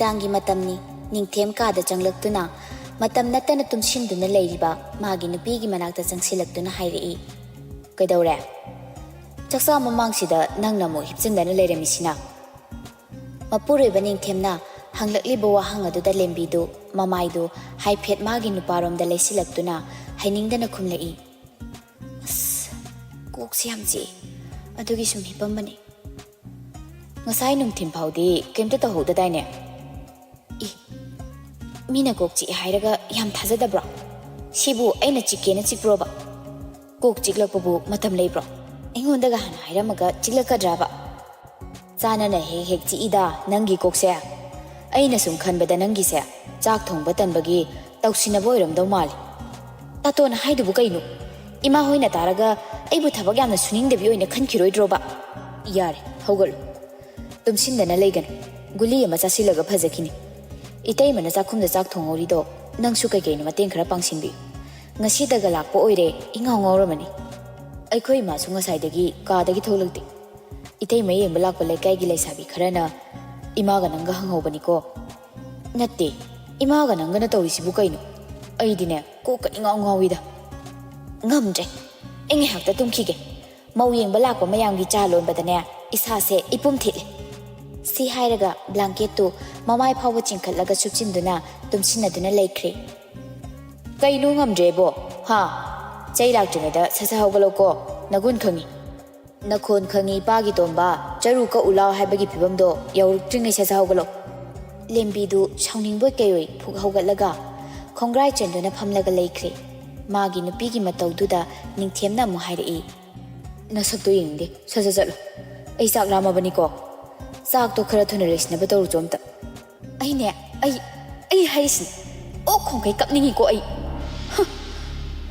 ꯅꯨꯃꯤꯗꯥꯡꯒꯤ ꯃꯇꯝꯅꯤ. ꯅꯤꯡꯊꯦꯝ ꯀꯥꯗ ꯆꯪꯂꯛꯇꯨꯅ ꯃꯇꯝ ꯅꯠꯇꯅ ꯇꯨꯝꯁꯤꯟꯗꯨꯅ ꯂꯩꯔꯤꯕ ꯃꯥꯒꯤ ꯅꯨꯄꯤꯒꯤ ꯃꯅꯥꯛꯇ ꯆꯪꯁꯤꯜꯂꯛꯇꯨꯅ ꯍꯥꯏꯔꯛꯏ. ꯀꯩꯗꯧꯔꯦ? ꯆꯥꯛꯆꯥ ꯃꯃꯥꯡꯁꯤꯗ ꯅꯪꯅ ꯑꯃꯨꯛ ꯍꯤꯞꯆꯤꯟꯗꯅ ꯂꯩꯔꯝꯃꯤꯁꯤꯅ? ꯃꯄꯨꯔꯣꯏꯕ ꯅꯤꯡꯊꯦꯝꯅ ꯍꯪꯂꯛꯂꯤꯕ ꯋꯥꯍꯪ ꯑꯗꯨꯗ ꯂꯦꯝꯕꯤꯗꯨ ꯃꯃꯥꯏꯗꯨ ꯍꯥꯏꯐꯦꯠ ꯃꯥꯒꯤ ꯅꯨꯄꯥꯔꯣꯝꯗ ꯂꯩꯁꯤꯜꯂꯛꯇꯨꯅ ꯍꯩꯅꯤꯡꯗꯅ ꯈꯨꯝꯂꯛꯏ. ꯑꯁ, ꯀꯣꯛꯁꯤ ꯌꯥꯝ ꯆꯤꯛꯏ. ꯑꯗꯨꯒꯤ ꯁꯨꯝ ꯍꯤꯞꯄꯝꯕꯅꯤ. ꯉꯁꯥꯏ ꯅꯨꯡꯊꯤꯟ ꯐꯥꯎꯗꯤ ꯀꯩꯝꯇ ꯇꯧꯍꯧꯗꯗꯥꯏꯅꯦ? ꯃꯤꯅ ꯀꯣꯛ ꯆꯤꯛꯑꯦ ꯍꯥꯏꯔꯒ ꯌꯥꯝ ꯊꯥꯖꯗꯕ꯭ꯔꯣ? ꯁꯤꯕꯨ ꯑꯩꯅ ꯆꯤꯛꯀꯦꯅ ꯆꯤꯛꯄ꯭ꯔꯣꯕ? ꯀꯣꯛ ꯆꯤꯛꯂꯛꯄꯕꯨ ꯃꯇꯝ ꯂꯩꯕ꯭ꯔꯣ? ꯑꯩꯉꯣꯟꯗꯒ ꯍꯥꯟꯅ ꯍꯥꯏꯔꯝꯃꯒ ꯆꯤꯛꯂꯛꯀꯗ꯭ꯔꯥꯕ? ꯆꯥꯅꯅ ꯍꯦꯛ ꯆꯤꯛꯏꯗ ꯅꯪꯒꯤ ꯀꯣꯛꯁꯦ. ꯑꯩꯅ ꯁꯨꯝ ꯈꯟꯕꯗ ꯅꯪꯒꯤꯁꯦ ꯆꯥꯛ ꯊꯣꯡꯕ ꯇꯟꯕꯒꯤ ꯇꯧꯁꯤꯟꯅꯕ ꯑꯣꯏꯔꯝꯗꯧ ꯃꯥꯜꯂꯤ. ꯇꯥꯇꯣꯅ ꯍꯥꯏꯗꯨꯕꯨ ꯀꯩꯅꯣ? ꯏꯃꯥ ꯍꯣꯏꯅ ꯇꯥꯔꯒ ꯑꯩꯕꯨ ꯊꯕꯛ ꯌꯥꯝꯅ ꯁꯨꯅꯤꯡꯗꯕꯤ ꯑꯣꯏꯅ ꯈꯟꯈꯤꯔꯣꯏꯗ꯭ꯔꯣꯕ? ꯌꯥꯔꯦ, ꯍꯧꯒꯠꯂꯨ. ꯇꯨꯝꯁꯤꯟꯗꯅ ꯂꯩꯒꯅꯨ. ꯒꯨꯂꯤ ꯑꯃ ꯆꯥꯁꯤꯜꯂꯒ ꯐꯖꯈꯤꯅꯤ. ꯏꯇꯩꯃꯅ ꯆꯥꯛꯈꯨꯝꯗ ꯆꯥꯛ ꯊꯣꯡꯍꯧꯔꯤꯗꯣ ꯅꯪꯁꯨ ꯀꯩꯀꯩꯅꯣ ꯃꯇꯦꯡ ꯈꯔ ꯄꯥꯡꯁꯤꯟꯕꯤꯌꯨ. ꯉꯁꯤꯗꯒ ꯂꯥꯛꯄ ꯑꯣꯏꯔꯦ ꯏꯉꯥꯎ ꯉꯥꯎꯔꯝꯃꯅꯤ. ꯑꯩꯈꯣꯏ ꯏꯃꯥꯁꯨ ꯉꯁꯥꯏꯗꯒꯤ ꯀꯥꯗꯒꯤ ꯊꯣꯛꯂꯛꯇꯦ. ꯏꯇꯩꯃ ꯌꯦꯡꯕ ꯂꯥꯛꯄ ꯂꯩꯀꯥꯏꯒꯤ ꯂꯩꯁꯥꯕꯤ ꯈꯔꯅ ꯏꯃꯥꯒ ꯅꯪꯒ ꯍꯪꯍꯧꯕꯅꯤꯀꯣ. ꯅꯠꯇꯦ, ꯏꯃꯥꯒ ꯅꯪꯒꯅ ꯇꯧꯔꯤꯁꯤꯕꯨ ꯀꯩꯅꯣ? ꯑꯩꯗꯤꯅꯦ ꯀꯣꯛꯀ ꯏꯉꯥꯎ ꯉꯥꯎꯏꯗ. ꯉꯝꯗ꯭ꯔꯦ, ꯑꯩ ꯉꯥꯏꯍꯥꯛꯇ ꯇꯨꯝꯈꯤꯒꯦ. ꯃꯧ ꯌꯦꯡꯕ ꯂꯥꯛꯄ ꯃꯌꯥꯝꯒꯤ ꯆꯥ ꯂꯣꯟꯕꯗꯅꯦ ꯏꯁꯥꯁꯦ ꯏꯄꯨꯝ ꯊꯤꯠꯂꯦ. ꯁꯤ ꯍꯥꯏꯔꯒ ꯕ꯭ꯂꯥꯡꯀꯦꯠꯇꯨ ꯃꯃꯥꯏ ꯐꯥꯎꯕ ꯆꯤꯡꯈꯠꯂꯒ ꯁꯨꯞꯆꯤꯟꯗꯨꯅ ꯇꯨꯝꯁꯤꯟꯅꯗꯨꯅ ꯂꯩꯈ꯭ꯔꯦ. ꯀꯩꯅꯣ ꯉꯝꯗ꯭ꯔꯦꯕꯣ? ꯍꯥ? ꯆꯩ ꯂꯥꯛꯇ꯭ꯔꯤꯉꯩꯗ ꯁꯠ ꯍꯧꯒꯠꯂꯛꯀꯣ. ꯅꯒꯨꯟ ꯈꯪꯉꯤ. ꯅꯈꯣꯟ ꯈꯪꯉꯤ ꯏꯄꯥꯒꯤ ꯇꯣꯝꯕ, ꯆꯔꯨ ꯀꯛꯎ ꯂꯥꯎ ꯍꯥꯏꯕꯒꯤ ꯐꯤꯕꯝꯗꯣ ꯌꯧꯔꯛꯇ꯭ꯔꯤꯉꯩ ꯁꯠ ꯍꯧꯒꯠꯂꯛ. ꯂꯦꯝꯕꯤꯗꯨ ꯁꯥꯎꯅꯤꯡꯕꯣꯏ ꯀꯩꯑꯣꯏ ꯐꯨꯛ ꯍꯧꯒꯠꯂꯒ ꯈꯣꯡꯒ꯭ꯔꯥꯏ ꯆꯦꯟꯗꯨꯅ ꯐꯝꯂꯒ ꯂꯩꯈ꯭ꯔꯦ. ꯃꯥꯒꯤ ꯅꯨꯄꯤꯒꯤ ꯃꯇꯧꯗꯨꯗ ꯅꯤꯡꯊꯦꯝꯅ ꯑꯃꯨꯛ ꯍꯥꯏꯔꯛꯏ. ꯅꯁꯛꯇꯣ ꯌꯦꯡꯅꯤꯡꯗꯦ. ꯁꯠ ꯆꯠꯂꯣ. ꯑꯩ ꯆꯥꯛ ꯂꯥꯝꯃꯕꯅꯤꯀꯣ. ꯆꯥꯛꯇꯣ ꯈꯔ ꯊꯨꯅ ꯂꯩꯁꯤꯟꯅꯕ ꯇꯧꯔꯨꯆꯣ ꯑꯝꯇ. ꯑꯩꯅꯦ, ꯑꯩ ꯍꯥꯏꯔꯤꯁꯤꯅꯦ. ꯑꯣꯛ ꯈꯣꯡꯈꯩ ꯀꯞꯅꯤꯡꯉꯤꯀꯣ ꯑꯩ.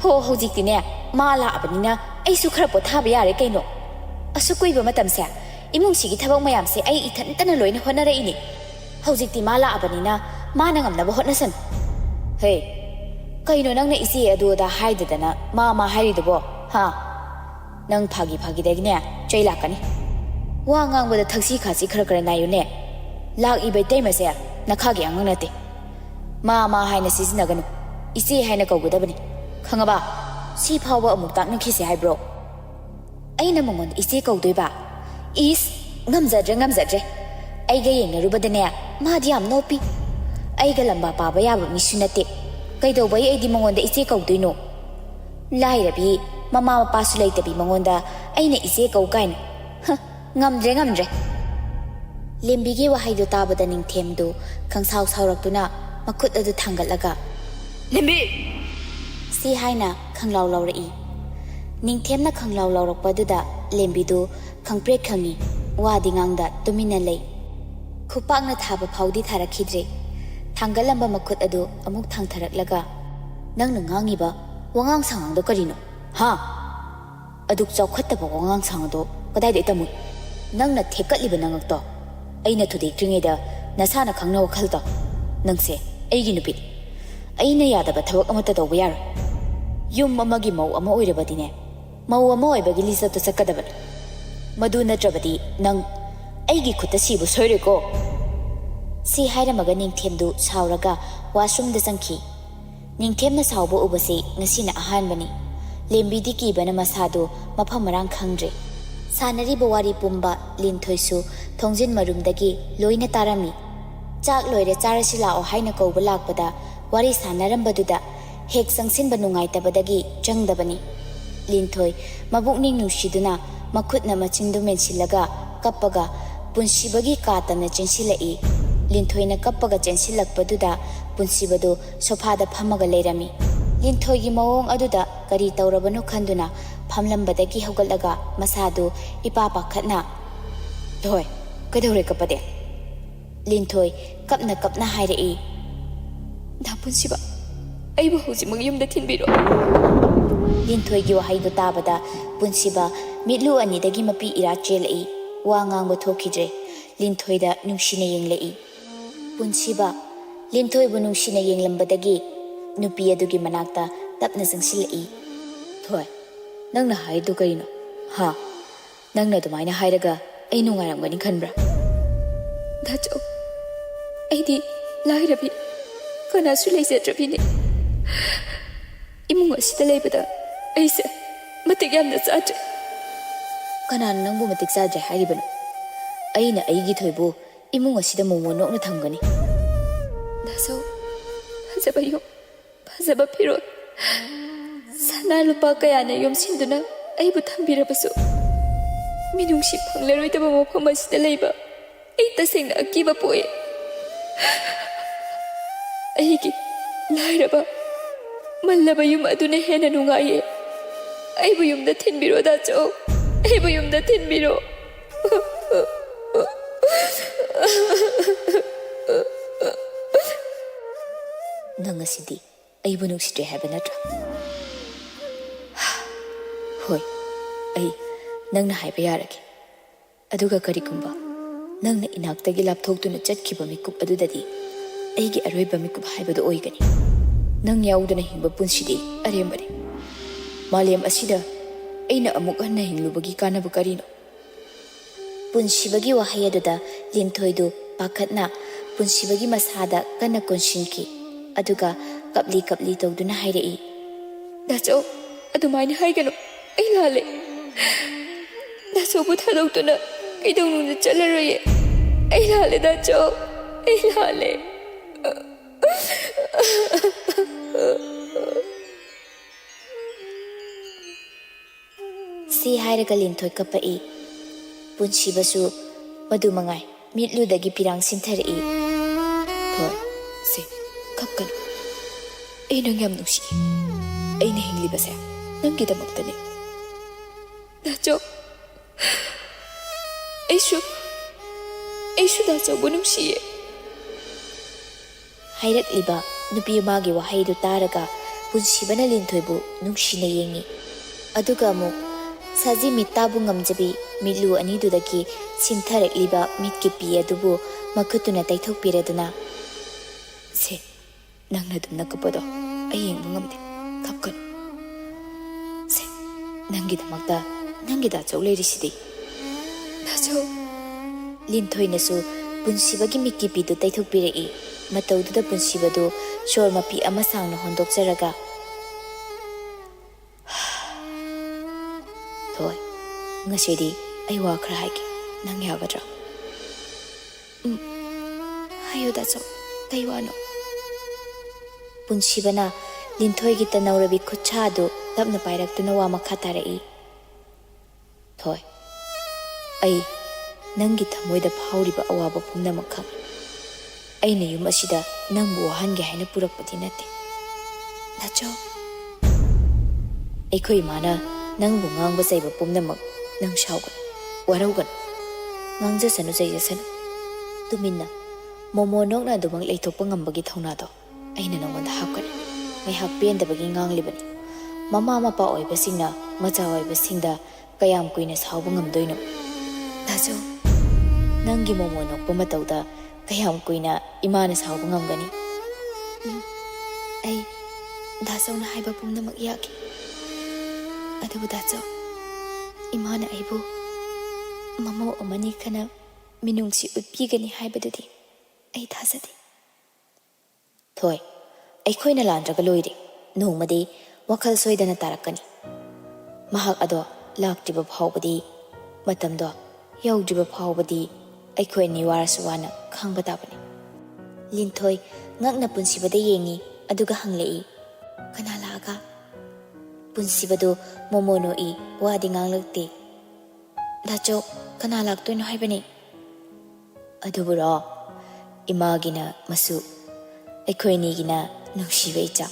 ꯍꯣ, ꯍꯧꯖꯤꯛꯇꯤꯅꯦ ꯃꯥ ꯂꯥꯛꯑꯕꯅꯤꯅ ꯑꯩꯁꯨ ꯈꯔ ꯄꯣꯊꯥꯕ ꯌꯥꯔꯦ ꯀꯩꯅꯣ. ꯑꯁꯨꯛ ꯀꯨꯏꯕ ꯃꯇꯝꯁꯦ 이몽식이ꯊꯕꯛ ꯃꯌꯥꯝꯁꯦ ꯑꯩ ꯏꯊꯟꯇꯅ ꯂꯣꯏꯅ ꯍꯣꯠꯅꯔꯛꯏꯅꯤ. ꯍꯧꯖꯤꯛꯇꯤ ꯃꯥ ꯂꯥꯛꯑꯕꯅꯤꯅ ꯃꯥꯅ ꯉꯝꯅꯕ ꯍꯣꯠꯅꯁꯟ. ꯍꯦ, ꯀꯩꯅꯣ ꯅꯪꯅ ꯏꯆꯦ ꯑꯗꯨ ꯑꯗꯥ ꯍꯥꯏꯗꯗꯅ ꯃꯥ ꯍꯥꯏꯔꯤꯗꯨꯕꯣ? ꯍꯥ? ꯅꯪ ꯐꯥꯒꯤꯗꯒꯤꯅꯦ ꯆꯩ ꯂꯥꯛꯀꯅꯤ. ꯋꯥ ꯉꯥꯡꯕꯗ ꯊꯛꯁꯤ ꯈꯥꯁꯤ ꯈꯔ ꯅꯥꯏꯌꯨꯅꯦ. ꯂꯥꯛꯏꯕ ꯏꯇꯩꯃꯁꯦ ꯅꯈꯥꯒꯤ ꯑꯉꯥꯡ ꯅꯠꯇꯦ. ꯃꯥ ꯍꯥꯏꯅ ꯁꯤꯖꯤꯟꯅꯒꯅꯨ. ꯏꯆꯦ ꯍꯥꯏꯅ ꯀꯧꯒꯗꯕꯅꯤ. ꯈꯪꯉꯕ? ꯁꯤ ꯐꯥꯎꯕ ꯑꯃꯨꯛ ꯇꯥꯛꯅꯈꯤꯁꯦ ꯍꯥꯏꯕ꯭ꯔꯣ? ꯑꯩꯅ ꯃꯉꯣꯟꯗ ꯏꯆꯦ ꯀꯧꯗꯣꯏꯕ? ꯏꯁ, ꯉꯝꯖꯗ꯭ꯔꯦ. ꯑꯩꯒ ꯌꯦꯡꯅꯔꯨꯕꯗꯅꯦ ꯃꯥꯗꯤ ꯌꯥꯝ ꯅꯣꯞꯄꯤ. ꯑꯩꯒ ꯂꯝꯕꯥ ꯄꯥꯕ ꯌꯥꯕ ꯃꯤꯁꯨ ꯅꯠꯇꯦ. ꯀꯩꯗꯧꯕꯩ ꯑꯩꯗꯤ ꯃꯉꯣꯟꯗ ꯏꯆꯦ ꯀꯧꯗꯣꯏꯅꯣ? ꯂꯥꯏꯔꯕꯤ, ꯃꯃꯥ ꯃꯄꯥꯁꯨ ꯂꯩꯇꯕꯤ ꯃꯉꯣꯟꯗ ꯑꯩꯅ ꯏꯆꯦ ꯀꯧ ꯀꯥꯏꯅ. ꯉꯝꯗ꯭ꯔꯦ. ꯂꯦꯝꯕꯤꯒꯤ ꯋꯥꯍꯩꯗꯨ ꯇꯥꯕꯗ ꯅꯤꯡꯊꯦꯝꯗꯨ ꯈꯪꯁꯥꯎ ꯁꯥꯎꯔꯛꯇꯨꯅ ꯃꯈꯨꯠ ꯑꯗꯨ ꯊꯥꯡꯒꯠꯂꯒ ꯂꯦꯝꯕꯤ! ꯁꯤ ꯍꯥꯏꯅ ꯈꯪꯂꯥꯎ ꯂꯥꯎꯔꯛꯏ. ꯅꯤꯡꯊꯦꯝꯅ ꯈꯪꯂꯥꯎ ꯂꯥꯎꯔꯛꯄꯗꯨꯗ ꯂꯦꯝꯕꯤꯗꯨ ꯈꯪꯄ꯭ꯔꯦꯛ ꯈꯪꯉꯤ. ꯋꯥꯗꯤ ꯉꯥꯡꯗ ꯇꯨꯃꯤꯟꯅ ꯂꯩ. ꯈꯨꯄꯥꯛꯅ ꯊꯥꯕ ꯐꯥꯎꯗꯤ ꯊꯥꯔꯛꯈꯤꯗ꯭ꯔꯦ. ꯊꯥꯡꯒꯠꯂꯝꯕ ꯃꯈꯨꯠ ꯑꯗꯨ ꯑꯃꯨꯛ ꯊꯥꯡꯊꯔꯛꯂꯒ ꯅꯪꯅ ꯉꯥꯡꯉꯤꯕ ꯋꯥꯉꯥꯡ ꯁꯉꯥꯡꯗꯣ ꯀꯔꯤꯅꯣ? ꯍꯥ? ꯑꯗꯨꯛ ꯆꯥꯎꯈꯠꯇꯕ ꯋꯥꯉꯥꯡ ꯁꯉꯥꯡꯗꯣ ꯀꯗꯥꯏꯗꯩ ꯇꯝꯃꯨꯏ? ꯅꯪꯅ ꯊꯦꯛꯀꯠꯂꯤꯕ ꯅꯉꯛꯇꯣ ꯑꯩꯅ ꯊꯨꯗꯦꯛꯇ꯭ꯔꯤꯉꯩꯗ ꯅꯁꯥꯅ ꯈꯪꯅ ꯋꯥꯈꯜ ꯇꯧ. ꯅꯪꯁꯦ ꯑꯩꯒꯤ ꯅꯨꯄꯤ. ꯑꯩꯅ ꯌꯥꯗꯕ ꯊꯕꯛ ꯑꯃꯠꯇ ꯇꯧꯕ ꯌꯥꯔꯣꯏ. ꯌꯨꯝ ꯑꯃꯒꯤ ꯃꯧ ꯑꯃ ꯑꯣꯏꯔꯕꯗꯤꯅꯦ, ꯃꯧ ꯑꯃ ꯑꯣꯏꯕꯒꯤ ꯂꯤꯆꯠꯇꯨ ꯆꯠꯀꯗꯕꯅꯤ. ꯃꯗꯨ ꯅꯠꯇ꯭ꯔꯕꯗꯤ ꯅꯪ ꯑꯩꯒꯤ ꯈꯨꯠꯇ ꯁꯤꯕ ꯁꯣꯏꯔꯣꯏꯀꯣ. ꯁꯤ ꯍꯥꯏꯔꯝꯃꯒ ꯅꯤꯡꯊꯦꯝꯗꯨ ꯁꯥꯎꯔꯒ ꯋꯥꯁꯔꯨꯝꯗ ꯆꯪꯈꯤ. ꯅꯤꯡꯊꯦꯝꯅ ꯁꯥꯎꯕ ꯎꯕꯁꯤ ꯉꯁꯤꯅ ꯑꯍꯥꯟꯕꯅꯤ. ꯂꯦꯝꯕꯤꯗꯤ ꯀꯤꯕꯅ ꯃꯁꯥꯗꯨ ꯃꯐꯝ ꯃꯔꯥꯡ ꯈꯪꯗ꯭ꯔꯦ. ꯁꯥꯟꯅꯔꯤꯕ ꯋꯥꯔꯤ ꯄꯨꯝꯕ ꯂꯤꯟꯊꯣꯏꯁꯨ ꯊꯣꯡꯖꯤꯟ ꯃꯔꯨꯝꯗꯒꯤ ꯂꯣꯏꯅ ꯇꯥꯔꯝꯃꯤ. ꯆꯥꯛ ꯂꯣꯏꯔꯦ ꯆꯥꯔꯁꯤ ꯂꯥꯛꯑꯣ ꯍꯥꯏꯅ ꯀꯧꯕ ꯂꯥꯛꯄꯗ ꯋꯥꯔꯤ ꯁꯥꯟꯅꯔꯝꯕꯗꯨꯗ ꯍꯦꯛ ꯆꯪꯁꯤꯟꯕ ꯅꯨꯡꯉꯥꯏꯇꯕꯗꯒꯤ ꯆꯪꯗꯕꯅꯤ. ꯂꯤꯟꯊꯣꯏ ꯃꯕꯨꯛꯅꯤꯡ ꯅꯨꯡꯁꯤꯗꯨꯅ ꯃꯈꯨꯠꯅ ꯃꯆꯤꯟꯗꯨ ꯃꯦꯟꯁꯤꯜꯂꯒ ꯀꯞꯄꯒ ꯄꯨꯟꯁꯤꯕꯒꯤ ꯀꯥ ꯇꯝꯅ ꯆꯦꯟꯁꯤꯜꯂꯛꯏ. ꯂꯤꯟꯊꯣꯏꯅ ꯀꯞꯄꯒ ꯆꯦꯟꯁꯤꯜꯂꯛꯄꯗꯨꯗ ꯄꯨꯟꯁꯤꯕꯗꯨ ꯁꯣꯐꯥꯗ ꯐꯝꯃꯒ ꯂꯩꯔꯝꯃꯤ. ꯂꯤꯟꯊꯣꯏꯒꯤ ꯃꯑꯣꯡ ꯑꯗꯨꯗ ꯀꯔꯤ ꯇꯧꯔꯕꯅꯣ ꯈꯟꯗꯨꯅ ꯐꯝꯂꯝꯕꯗꯒꯤ ꯍꯧꯒꯠꯂꯒ ꯃꯁꯥꯗꯨ ꯏꯄꯥ ꯄꯥꯈꯠꯅ ꯊꯣꯏ, ꯀꯩꯗꯧꯔꯦ ꯀꯞꯄꯗꯤ? ꯂꯤꯟꯊꯣꯏ ꯀꯞꯅ ꯍꯥꯏꯔꯛꯏ. ꯄꯨꯟꯁꯤꯕ, ꯑꯩꯕꯨ ꯍꯧꯖꯤꯛꯃꯛ ꯌꯨꯝꯗ ꯊꯤꯟꯕꯤꯔꯣ. ꯂꯤꯟꯊꯣꯏꯒꯤ ꯋꯥꯍꯩꯗꯨ ꯇꯥꯕꯗ ꯄꯨꯟꯁꯤꯕ ꯃꯤꯠꯂꯨ ꯑꯅꯤꯗꯒꯤ ꯃꯄꯤ ꯏꯔꯥ ꯆꯦꯜꯂꯛꯏ. ꯋꯥ ꯉꯥꯡꯕ ꯊꯣꯛꯈꯤꯗ꯭ꯔꯦ. ꯂꯤꯟꯊꯣꯏꯗ ꯅꯨꯡꯁꯤꯅ ꯌꯦꯡꯂꯛꯏ. ꯄꯨꯟꯁꯤꯕ ꯂꯤꯟꯊꯣꯏꯕꯨ ꯅꯨꯡꯁꯤꯅ ꯌꯦꯡꯂꯝꯕꯗꯒꯤ ꯅꯨꯄꯤ ꯑꯗꯨꯒꯤ ꯃꯅꯥꯛꯇ ꯇꯞꯅ ꯆꯪꯁꯤꯜꯂꯛꯏ. ꯊꯣꯏ, ꯅꯪꯅ ꯍꯥꯏꯔꯤꯗꯨ ꯀꯔꯤꯅꯣ? ꯍꯥ? ꯅꯪꯅ ꯑꯗꯨꯃꯥꯏꯅ ꯍꯥꯏꯔꯒ ꯑꯩ ꯅꯨꯡꯉꯥꯏꯔꯝꯒꯅꯤ ꯈꯟꯕ꯭ꯔꯥ? ꯗꯥꯆꯧ, ꯑꯩꯗꯤ ꯂꯥꯏꯔꯕꯤ ꯀꯅꯥꯁꯨ ꯂꯩꯖꯗ꯭ꯔꯕꯤꯅꯤ ꯏꯃꯨꯡ ꯑꯁꯤꯗ ꯂꯩꯕꯗ ꯑꯩꯁꯦ ꯃꯇꯤꯛ ꯌꯥꯝꯅ ꯆꯥꯗ꯭ꯔꯦ ꯀꯅꯥꯅ ꯅꯪꯕꯨ ꯃꯇꯤꯛ ꯆꯥꯗ꯭ꯔꯦ ꯍꯥꯏꯔꯤꯕꯅꯣ ꯑꯩꯅ ꯑꯩꯒꯤ ꯊꯣꯏꯕꯨ ꯏꯃꯨꯡ ꯑꯁꯤꯗ ꯃꯣꯃꯣ ꯅꯣꯛꯅ ꯊꯝꯒꯅꯤ ꯗꯥꯆꯧ ꯐꯖꯕ ꯌꯨꯝ ꯐꯖꯕ ꯐꯤꯔꯣꯜ ꯁꯅꯥ ꯂꯨꯄꯥ ꯀꯌꯥꯅ ꯌꯣꯝꯁꯤꯟꯗꯨꯅ ꯑꯩꯕꯨ ꯊꯝꯕꯤꯔꯕꯁꯨ ꯃꯤꯅꯨꯡꯁꯤ ꯐꯪꯂꯔꯣꯏꯗꯕ ꯃꯐꯝ ꯑꯁꯤꯗ ꯂꯩꯕ ꯑꯩ ꯇꯁꯦꯡꯅ ꯑꯀꯤꯕ ꯄꯣꯛꯏ ꯑꯩꯒꯤ ꯂꯥꯏꯔꯕ ꯃꯜꯂꯕ ꯌꯨꯝ ꯑꯗꯨꯅ ꯍꯦꯟꯅ ꯅꯨꯡꯉꯥꯏꯌꯦ ꯑꯩꯕꯨ ꯌꯨꯝꯗ ꯊꯤꯟꯕꯤꯔꯣ ꯗꯥꯆꯧ ꯑꯩꯕꯨ ꯌꯨꯝꯗ ꯊꯤꯟꯕꯤꯔꯣ ꯅꯪ ꯑꯁꯤꯗꯤ ꯑꯩꯕꯨ ꯅꯨꯡꯁꯤꯗ꯭ꯔꯦ ꯍꯥꯏꯕ ꯅꯠꯇ꯭ꯔꯥ ꯍꯣꯏ ꯑꯩ ꯅꯪꯅ ꯍꯥꯏꯕ ꯌꯥꯔꯒꯦ ꯑꯗꯨꯒ ꯀꯔꯤꯒꯨꯝꯕ ꯅꯪꯅ ꯏꯅꯥꯛꯇꯒꯤ ꯂꯥꯞꯊꯣꯛꯇꯨꯅ ꯆꯠꯈꯤꯕ ꯃꯤꯀꯨꯞ ꯑꯗꯨꯗꯗꯤ ꯑꯩꯒꯤ ꯑꯔꯣꯏꯕ ꯃꯤꯀꯨꯞ ꯍꯥꯏꯕꯗꯨ ꯑꯣꯏꯒꯅꯤ ꯅꯪ ꯌꯥꯎꯗꯅ ꯍꯤꯡꯕ ꯄꯨꯟꯁꯤꯗꯤ ꯑꯔꯦꯝꯕꯅꯤ ꯃꯥꯂꯦꯝ ꯑꯁꯤꯗ ꯑꯩꯅ ꯑꯃꯨꯛ ꯍꯟꯅ ꯍꯤꯡꯂꯨꯕꯒꯤ ꯀꯥꯟꯅꯕ ꯀꯔꯤꯅꯣ ꯄꯨꯟꯁꯤꯕꯒꯤ ꯋꯥꯍꯩ ꯑꯗꯨꯗ ꯂꯤꯟꯊꯣꯏꯗꯨ ꯄꯥꯈꯠꯅ ꯄꯨꯟꯁꯤꯕꯒꯤ ꯃꯁꯥꯗ ꯀꯟꯅ ꯀꯣꯟꯁꯤꯟꯈꯤ ꯑꯗꯨꯒ ꯀꯞꯂꯤ ꯀꯞꯂꯤ ꯇꯧꯗꯨꯅ ꯍꯥꯏꯔꯛꯏ ꯗꯥꯆꯧ ꯑꯗꯨꯃꯥꯏꯅ ꯍꯥꯏꯒꯅꯨ ꯑꯩ ꯂꯥꯜꯂꯦ ꯗꯥꯆꯧꯕꯨ ꯊꯥꯗꯣꯛꯇꯨꯅ ꯀꯩꯗꯧꯅꯨꯡꯗ ꯆꯠꯂꯔꯣꯏꯌꯦ ꯑꯩ ꯂꯥꯜꯂꯦ ꯗꯥꯆꯧ ꯑꯩ ꯂꯥꯜꯂꯦ ꯁꯤ ꯍꯥꯏꯔꯒ ꯂꯤꯟꯊꯣꯏ ꯀꯞꯄꯛꯏ ꯄꯨꯟꯁꯤꯕꯁꯨ ꯃꯗꯨ ꯃꯉꯥꯏ ꯃꯤꯠꯂꯨꯗꯒꯤ ꯄꯤꯔꯥꯡ ꯁꯤꯟꯊꯔꯛꯏ ꯊꯣꯏ ꯁꯤ ꯀꯞꯀꯅꯨ ꯑꯩ ꯅꯪ ꯌꯥꯝ ꯅꯨꯡꯁꯤ ꯑꯩꯅ ꯍꯤꯡꯂꯤꯕꯁꯦ ꯅꯪꯒꯤꯗꯃꯛꯇꯅꯤ ꯗꯥꯆꯧ ꯑꯩꯁꯨ ꯗꯥꯆꯧꯕꯨ ꯅꯨꯡꯁꯤꯌꯦ ꯍꯥꯏꯔꯛꯂꯤꯕ ꯅꯨꯄꯤ ꯑꯃꯒꯤ ꯋꯥꯍꯩꯗꯨ ꯇꯥꯔꯒ ꯄꯨꯟꯁꯤꯕꯅ ꯂꯤꯟꯊꯣꯏꯕꯨ ꯅꯨꯡꯁꯤꯅ ꯌꯦꯡꯉꯤ ꯑꯗꯨꯒ ꯑꯃꯨꯛ ꯁꯖꯤ ꯃꯤꯠ ꯇꯥꯕꯨ ꯉꯝꯖꯕꯤ ꯃꯤꯠꯂꯨ ꯑꯅꯤꯗꯨꯗꯒꯤ ꯁꯤꯟꯊꯔꯛꯂꯤꯕ ꯃꯤꯠꯀꯤ ꯄꯤ ꯑꯗꯨꯕꯨ ꯃꯈꯨꯠꯇꯨꯅ ꯇꯩꯊꯣꯛꯄꯤꯔꯗꯨꯅ ꯁꯦ ꯅꯪꯅ ꯑꯗꯨꯝꯅ ꯀꯞꯄꯗꯣ ꯑꯩ ꯌꯦꯡꯕ ꯉꯝꯗꯦ ꯀꯞꯀꯅꯨ ꯁꯦ ꯅꯪꯒꯤꯗꯃꯛꯇ ꯅꯪꯒꯤ ꯗꯥꯆꯧ ꯂꯩꯔꯤꯁꯤꯗꯤ ꯗꯥꯆꯧ ꯂꯤꯟꯊꯣꯏꯅꯁꯨ ꯄꯨꯟꯁꯤꯕꯒꯤ ꯃꯤꯠꯀꯤ ꯄꯤꯗꯨ ꯇꯩꯊꯣꯛꯄꯤꯔꯛꯏ ꯃꯇꯧꯗꯨꯗ ꯄꯨꯟꯁꯤꯕꯗꯨ ꯁꯣꯔ ꯃꯄꯤ ꯑꯃ ꯁꯥꯡꯅ ꯍꯣꯟꯗꯣꯛꯆꯔꯒ ꯊꯣꯏ ꯉꯁꯤꯗꯤ ꯑꯩ ꯋꯥ ꯈꯔ ꯍꯥꯏꯒꯦ ꯅꯪ ꯌꯥꯒꯗ꯭ꯔꯥ ꯍꯥꯏꯌꯨ ꯗꯥꯆꯧ ꯀꯩ ꯋꯥꯅꯣ ꯄꯨꯟꯁꯤꯕꯅ ꯂꯤꯟꯊꯣꯏꯒꯤ ꯇꯅꯧꯔꯕꯤ ꯈꯨꯠꯁꯥ ꯑꯗꯨ ꯇꯞꯅ ꯄꯥꯏꯔꯛꯇꯨꯅ ꯋꯥ ꯃꯈꯥ ꯇꯥꯔꯛꯏ ꯊꯣꯏ ꯑꯩ ꯅꯪꯒꯤ ꯊꯃꯣꯏꯗ ꯐꯥꯎꯔꯤꯕ ꯑꯋꯥꯕ ꯄꯨꯝꯅꯃꯛ ꯈꯪꯏ ꯑꯩꯅ ꯌꯨꯝ ꯑꯁꯤꯗ ꯅꯪꯕꯨ ꯋꯥꯍꯟꯒꯦ ꯍꯥꯏꯅ ꯄꯨꯔꯛꯄꯗꯤ ꯅꯠꯇꯦ ꯗꯥꯆꯧ ꯑꯩꯈꯣꯏ ꯏꯃꯥꯅ ꯅꯪꯕꯨ ꯉꯥꯡꯕ ꯆꯩꯕ ꯄꯨꯝꯅꯃꯛ ꯅꯪ ꯁꯥꯎꯒꯅꯨ ꯋꯥꯔꯧꯒꯅꯨ ꯉꯥꯡꯖꯁꯅꯨ ꯆꯩꯖꯁꯅꯨ ꯇꯨꯃꯤꯟꯅ ꯃꯣꯃꯣ ꯅꯣꯛꯅ ꯑꯗꯨꯃꯛ ꯂꯩꯊꯣꯛꯄ ꯉꯝꯕꯒꯤ ꯊꯧꯅꯥꯗꯣ ꯑꯩꯅ ꯅꯉꯣꯟꯗ ꯍꯥꯞꯀꯅꯤ ꯉꯥꯏꯍꯥꯛ ꯄꯦꯟꯗꯕꯒꯤ ꯉꯥꯡꯂꯤꯕꯅꯤ ꯃꯃꯥ ꯃꯄꯥ ꯑꯣꯏꯕꯁꯤꯡꯅ ꯃꯆꯥ ꯑꯣꯏꯕꯁꯤꯡꯗ ꯀꯌꯥꯝ ꯀꯨꯏꯅ ꯁꯥꯎꯕ ꯉꯝꯗꯣꯏꯅꯣ ꯗꯥꯆꯧ ꯅꯪꯒꯤ ꯃꯣꯃꯣ ꯅꯣꯛꯄ ꯃꯇꯧꯗ ꯀꯌꯥꯝ ꯀꯨꯏꯅ ꯏꯃꯥꯅ ꯁꯥꯎꯕ ꯉꯝꯒꯅꯤ ꯑꯩ ꯗꯥꯆꯧꯅ ꯍꯥꯏꯕ ꯄꯨꯝꯅꯃꯛ ꯌꯥꯈꯤ ꯑꯗꯨꯕꯨ ꯗꯥꯆꯧ ꯏꯃꯥꯅ ꯑꯩꯕꯨ ꯃꯃꯧ ꯑꯃꯅꯤ ꯈꯟꯅ ꯃꯤꯅꯨꯡꯁꯤ ꯎꯠꯄꯤꯒꯅꯤ ꯍꯥꯏꯕꯗꯨꯗꯤ ꯑꯩ ꯊꯥꯖꯗꯦ ꯊꯣꯏ ꯑꯩꯈꯣꯏꯅ ꯂꯥꯟꯗ꯭ꯔꯒ ꯂꯣꯏꯔꯦ ꯅꯣꯡꯃꯗꯤ ꯋꯥꯈꯜ ꯁꯣꯏꯗꯅ ꯇꯥꯔꯛꯀꯅꯤ ꯃꯍꯥꯛ ꯑꯗꯣ ꯂꯥꯛꯇ꯭ꯔꯤꯕ ꯐꯥꯎꯕꯗꯤ ꯃꯇꯝꯗꯣ ꯌꯧꯗ꯭ꯔꯤꯕ ꯐꯥꯎꯕꯗꯤ ꯑꯩꯈꯣꯏ ꯑꯅꯤ ꯋꯥꯔꯁꯨ ꯋꯥꯅ ꯈꯥꯡꯕ ꯇꯥꯕꯅꯤ ꯂꯤꯟꯊꯣꯏ ꯉꯛꯅ ꯄꯨꯟꯁꯤꯕꯗ ꯌꯦꯡꯉꯤ ꯑꯗꯨꯒ ꯍꯪꯂꯛꯏ ꯀꯅꯥ ꯂꯥꯛꯑꯒ ꯄꯨꯟꯁꯤꯕꯗꯨ ꯃꯣꯃꯣ ꯅꯣꯛꯏ ꯋꯥꯗꯤ ꯉꯥꯡꯂꯛꯇꯦ ꯗꯥꯆꯧ ꯀꯅꯥ ꯂꯥꯛꯇꯣꯏꯅꯣ ꯍꯥꯏꯕꯅꯤ ꯑꯗꯨꯕꯨꯔꯣ ꯏꯃꯥꯒꯤꯅ ꯃꯁꯨ ꯑꯩꯈꯣꯏ ꯑꯅꯤꯒꯤꯅ ꯅꯨꯡꯁꯤꯕ ꯏꯆꯥ